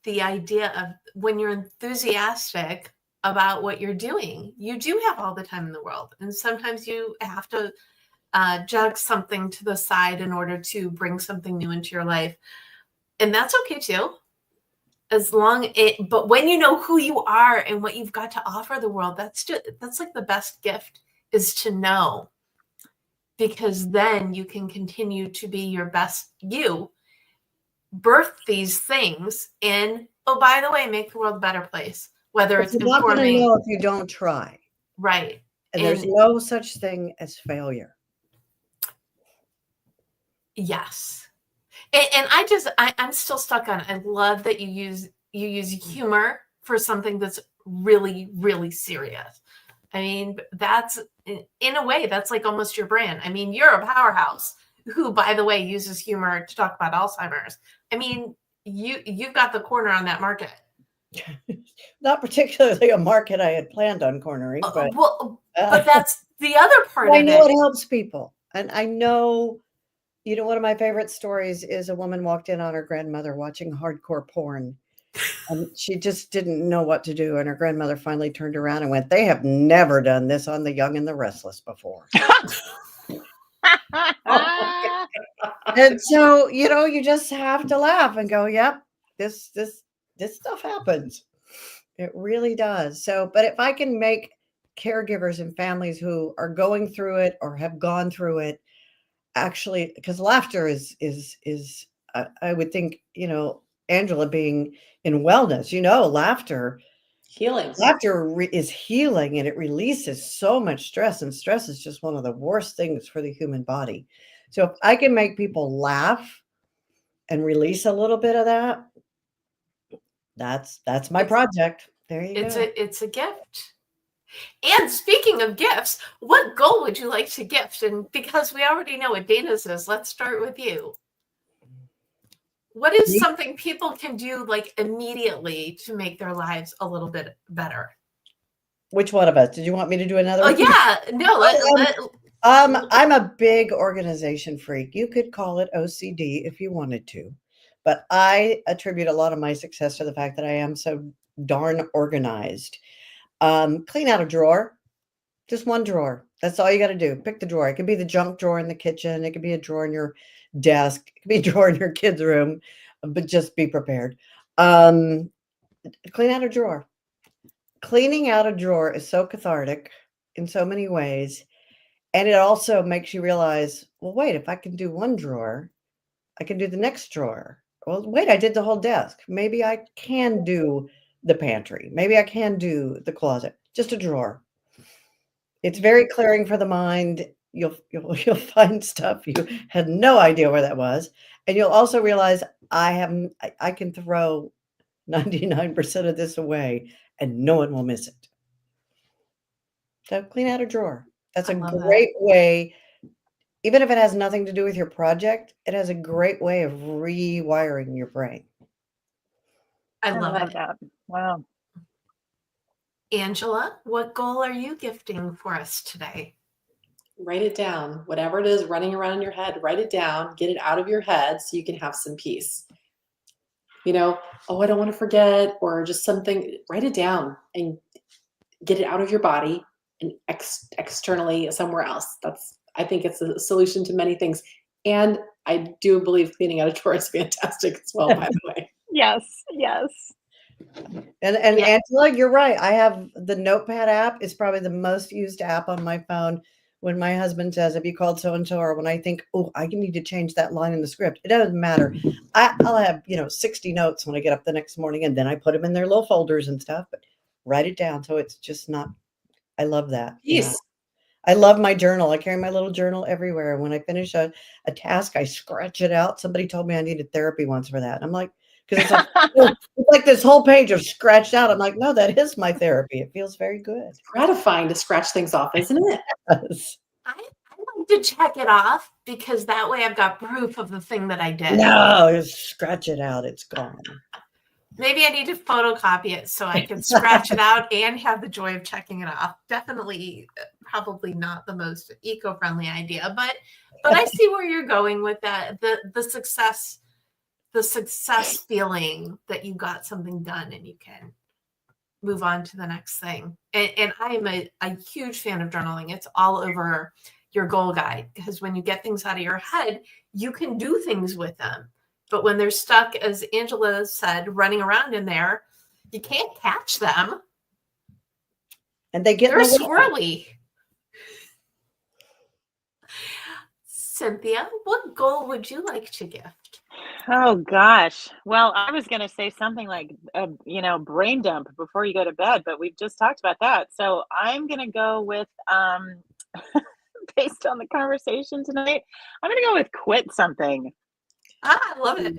the idea of when you're enthusiastic about what you're doing, you do have all the time in the world. And sometimes you have to jug something to the side in order to bring something new into your life. And that's okay too. But when you know who you are and what you've got to offer the world, that's like the best gift, is to know, because then you can continue to be your best you, birth these things, and oh, by the way, make the world a better place, whether it's You're not going to informing. know if you don't try. Right. And there's no such thing as failure. Yes. And I'm still stuck on it. I love that you use humor for something that's really, really serious. I mean, that's, in a way, that's like almost your brand. I mean, you're a powerhouse who, by the way, uses humor to talk about Alzheimer's. I mean, you've got the corner on that market. Not particularly a market I had planned on cornering, but but that's the other part of it. I know it helps people. And I know, one of my favorite stories is a woman walked in on her grandmother watching hardcore porn. And she just didn't know what to do. And her grandmother finally turned around and went, they have never done this on The Young and the Restless before. And so, you just have to laugh and go, yep, this this stuff happens. It really does. So, but if I can make caregivers and families who are going through it or have gone through it, actually, because laughter is I would think, Angela being in wellness, laughter Healing. is healing, and it releases so much stress, and stress is just one of the worst things for the human body. So if I can make people laugh and release a little bit of that, that's my project. There you go. It's a gift. And speaking of gifts, what goal would you like to gift? And because we already know what Dayna's is, let's start with you. What is something people can do like immediately to make their lives a little bit better? Which one of us? Did you want me to do another Oh, one? yeah. No, I'm a big organization freak. You could call it OCD if you wanted to, but I attribute a lot of my success to the fact that I am so darn organized. Clean out a drawer, just one drawer. That's all you got to do. Pick the drawer. It could be the junk drawer in the kitchen. It could be a drawer in your desk. It could be a drawer in your kid's room, but just be prepared. Clean out a drawer. Cleaning out a drawer is so cathartic in so many ways. And it also makes you realize, well, wait, if I can do one drawer, I can do the next drawer. Well, wait, I did the whole desk. Maybe I can do the pantry. Maybe I can do the closet. Just a drawer. It's very clearing for the mind. You'll find stuff you had no idea where that was. And you'll also realize I can throw 99% of this away and no one will miss it. So clean out a drawer. That's a great way, even if it has nothing to do with your project, it has a great way of rewiring your brain. I love that. Wow. Angela, what goal are you gifting for us today? Write it down. Whatever it is running around in your head, write it down, get it out of your head so you can have some peace. I don't want to forget, or just something, write it down and get it out of your body and externally somewhere else. I think it's a solution to many things. And I do believe cleaning out a drawer is fantastic as well, by the way. Yes. And Angela, you're right. I have the Notepad app. It's probably the most used app on my phone. When my husband says, have you called so-and-so? Or when I think, oh, I need to change that line in the script. It doesn't matter. I'll have, 60 notes when I get up the next morning, and then I put them in their little folders and stuff, but write it down. So it's just not, I love that. Yes. I love my journal. I carry my little journal everywhere. When I finish a task, I scratch it out. Somebody told me I needed therapy once for that. And I'm like, because it's like this whole page of scratched out. I'm like, no, that is my therapy. It feels very good. It's gratifying to scratch things off, isn't it? Yes. I like to check it off because that way I've got proof of the thing that I did. No, just scratch it out. It's gone. Maybe I need to photocopy it so I can scratch it out and have the joy of checking it off. Definitely, probably not the most eco-friendly idea, but I see where you're going with that. The success feeling that you got something done and you can move on to the next thing. And I am a huge fan of journaling. It's all over your goal guide, because when you get things out of your head, you can do things with them. But when they're stuck, as Angela said, running around in there, you can't catch them. And they're squirrely. Cynthia, what goal would you like to gift? Oh gosh. Well, I was going to say something like, brain dump before you go to bed, but we've just talked about that. So I'm going to go with, based on the conversation tonight, I'm going to go with quit something. I love it.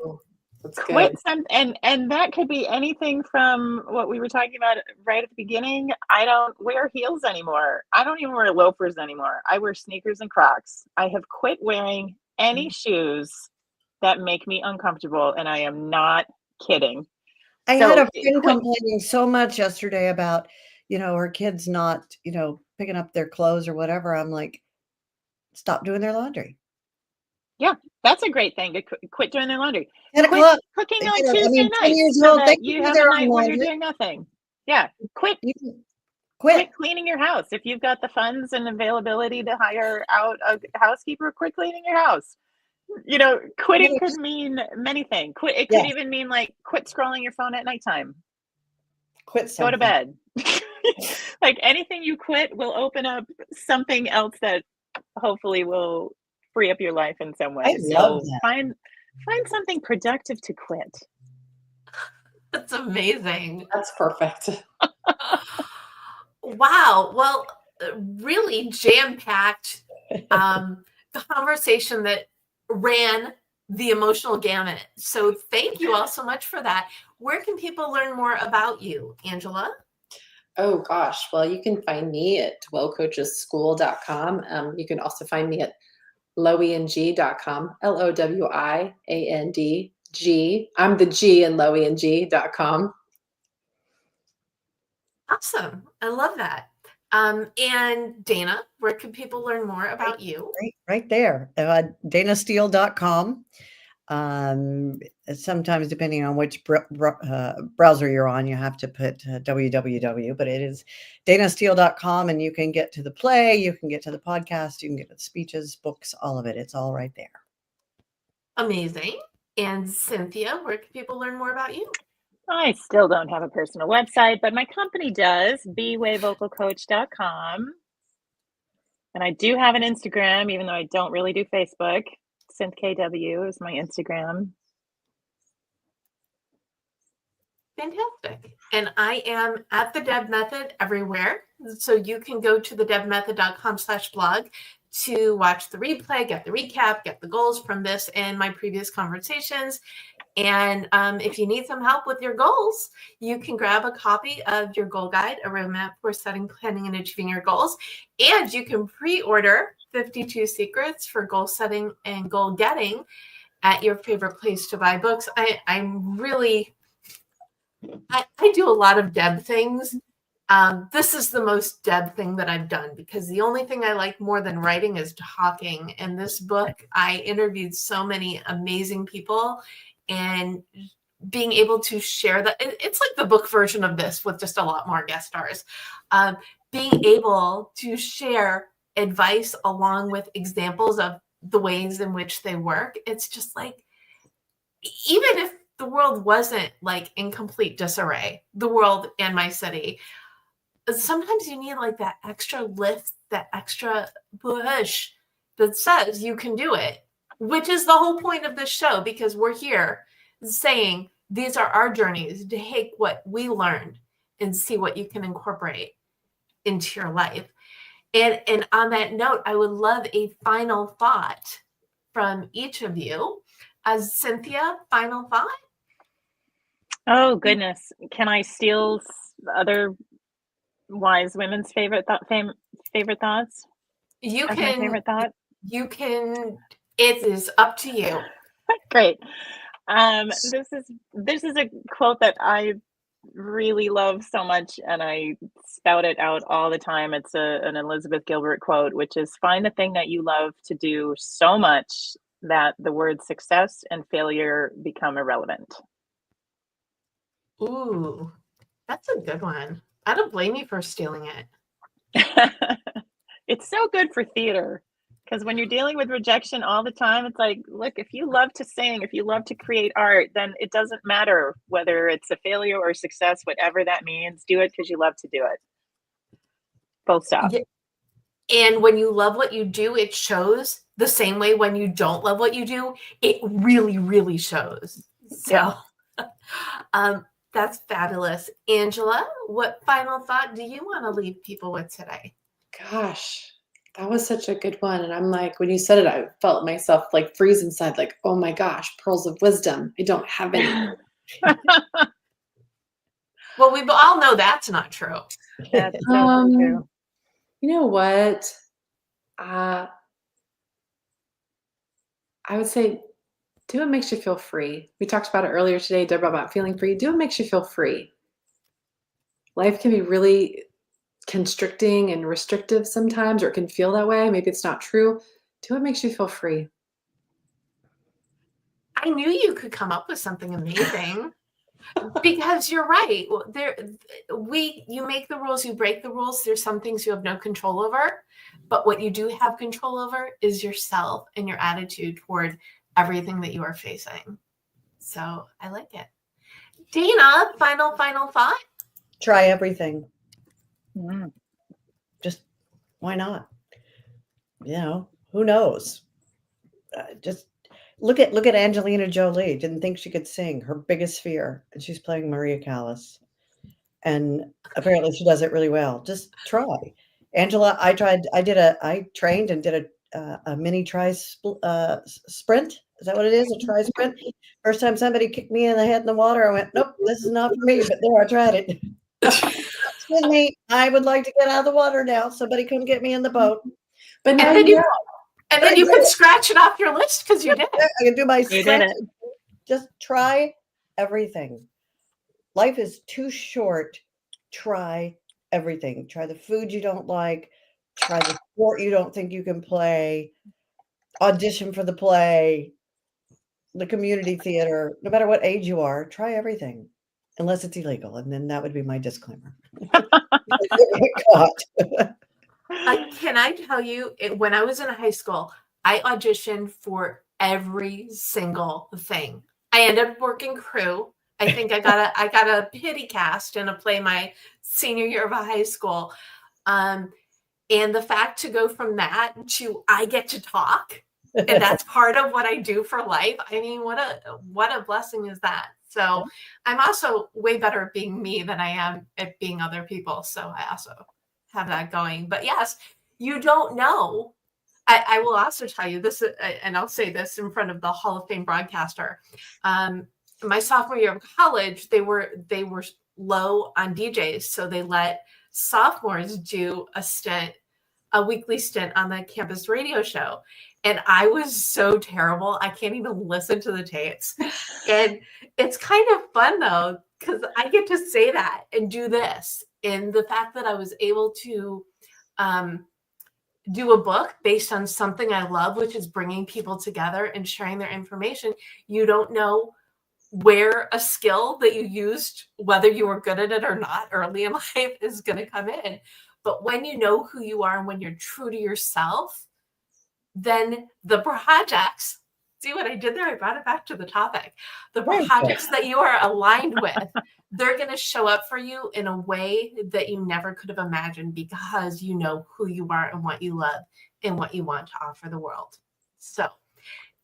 That's Quit good. some, and that could be anything from what we were talking about right at the beginning. I don't wear heels anymore. I don't even wear loafers anymore. I wear sneakers and Crocs. I have quit wearing any shoes that make me uncomfortable, and I am not kidding. I had a friend complaining so much yesterday about, her kids not, picking up their clothes or whatever. I'm like, stop doing their laundry. Yeah, that's a great thing to quit doing their laundry. 10 Quit o'clock. cooking on Tuesday 10 nights years so old, that they you can do have their a own night when you're laundry. doing nothing. Yeah, quit cleaning your house. If you've got the funds and availability to hire out a housekeeper, quit cleaning your house. Quitting could mean many things. It could Yes. even mean like quit scrolling your phone at nighttime. Quit Go something. to bed. Like anything you quit will open up something else that hopefully will free up your life in some way. I love that. Find something productive to quit. That's amazing. That's perfect. Wow. Well, really jam-packed conversation that ran the emotional gamut. So thank you all so much for that. Where can people learn more about you, Angela? Oh gosh. Well, you can find me at wellcoachesschool.com. You can also find me at lowiandg.com, LOWIANDG. I'm the G in lowiandg.com. Awesome. I love that. And Dayna, where can people learn more about you? Right there. DaynaSteele.com. Sometimes depending on which browser you're on, you have to put www, but it is DaynaSteele.com, and you can get to the play, you can get to the podcast, you can get to the speeches, books, all of it. It's all right there. Amazing. And Cynthia, where can people learn more about you? I still don't have a personal website, but my company does, bwayvocalcoach.com. And I do have an Instagram, even though I don't really do Facebook. CynthKW is my Instagram. Fantastic. And I am at the Deb Method everywhere. So you can go to thedebmethod.com/blog to watch the replay, get the recap, get the goals from this and my previous conversations. And if you need some help with your goals, you can grab a copy of your goal guide, a roadmap for setting, planning, and achieving your goals. And you can pre-order 52 Secrets for Goal Setting and Goal Getting at your favorite place to buy books. I do a lot of Deb things. This is the most Deb thing that I've done because the only thing I like more than writing is talking. And this book, I interviewed so many amazing people, and being able to share that, it's like the book version of this with just a lot more guest stars. Being able to share advice along with examples of the ways in which they work. It's just like, even if the world wasn't like in complete disarray, the world and my city, sometimes you need like that extra lift, that extra push that says you can do it, which is the whole point of this show, because we're here saying these are our journeys to take what we learned and see what you can incorporate into your life. And on that note, I would love a final thought from each of you. As Cynthia, final thought? Oh, goodness. Can I steal other wise women's favorite thoughts? You As can. my favorite thought? You can. It is up to you. Great. This is a quote that I really love so much, and I spout it out all the time. It's an Elizabeth Gilbert quote, which is, find the thing that you love to do so much that the words success and failure become irrelevant. Ooh, that's a good one. I don't blame you for stealing it. It's so good for theater, because when you're dealing with rejection all the time, it's like, look, if you love to sing, if you love to create art, then it doesn't matter whether it's a failure or success, whatever that means, do it because you love to do it. Full stop. Yeah. And when you love what you do, it shows. The same way when you don't love what you do, it really, really shows. So that's fabulous. Angela, what final thought do you want to leave people with today? Gosh, that was such a good one. And I'm like, when you said it, I felt myself like freeze inside, like, oh my gosh, pearls of wisdom. I don't have any. Well, we all know that's not true. That's so true. You know what? I would say do what makes you feel free. We talked about it earlier today, Debra, about feeling free. Do what makes you feel free. Life can be really constricting and restrictive sometimes, or it can feel that way. Maybe it's not true. Do what makes you feel free. I knew you could come up with something amazing. Because you're right. You make the rules, you break the rules. There's some things you have no control over, but what you do have control over is yourself and your attitude toward everything that you are facing. So I like it. Dayna, final thought? Try everything. Mm. Just why not? You know, who knows? Just look at Angelina Jolie. Didn't think she could sing. Her biggest fear, and she's playing Maria Callas, and apparently she does it really well. Just try. Angela, I trained and did a mini sprint. Is that what it is? A tri sprint. First time somebody kicked me in the head in the water, I went, nope, this is not for me. But there, I tried it. Excuse me, I would like to get out of the water now. Somebody come get me in the boat. But now And then you you, know. and then you can scratch it off your list because you did it. I can do my You did sprint. it. Just try everything. Life is too short. Try everything. Try the food you don't like. Try the sport you don't think you can play. Audition for the play, the community theater. No matter what age you are, try everything, unless it's illegal. And then that would be my disclaimer. Can I tell you, when I was in high school, I auditioned for every single thing. I ended up working crew. I think I got a pity cast in a play my senior year of high school. And the fact to go from that to I get to talk, and that's part of what I do for life. I mean, what a blessing is that? So I'm also way better at being me than I am at being other people. So I also have that going. But yes, you don't know. I will also tell you this, and I'll say this in front of the Hall of Fame broadcaster. My sophomore year of college, they were low on DJs, so they let sophomores do a weekly stint on the campus radio show. And I was so terrible. I can't even listen to the tapes. And it's kind of fun though, because I get to say that and do this. And the fact that I was able to do a book based on something I love, which is bringing people together and sharing their information. You don't know where a skill that you used, whether you were good at it or not early in life, is going to come in. But when you know who you are and when you're true to yourself, then the projects, see what I did there? I brought it back to the topic. The projects that you are aligned with, they're going to show up for you in a way that you never could have imagined, because you know who you are and what you love and what you want to offer the world. So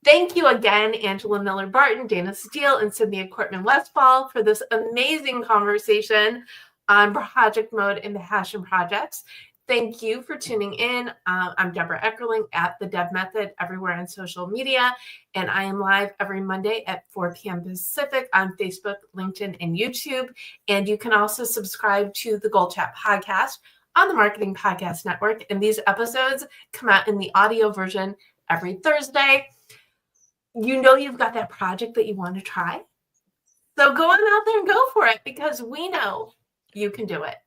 thank you again, Angela Miller Barton, Dayna Steele, and Cynthia Kortman Westphal, for this amazing conversation on project mode and passion projects. Thank you for tuning in. I'm Debra Eckerling at The Deb Method everywhere on social media, and I am live every Monday at 4 p.m. Pacific on Facebook, LinkedIn, and YouTube. And you can also subscribe to the GoalChat podcast on the Marketing Podcast Network. And these episodes come out in the audio version every Thursday. You know you've got that project that you want to try. So go on out there and go for it, because we know you can do it.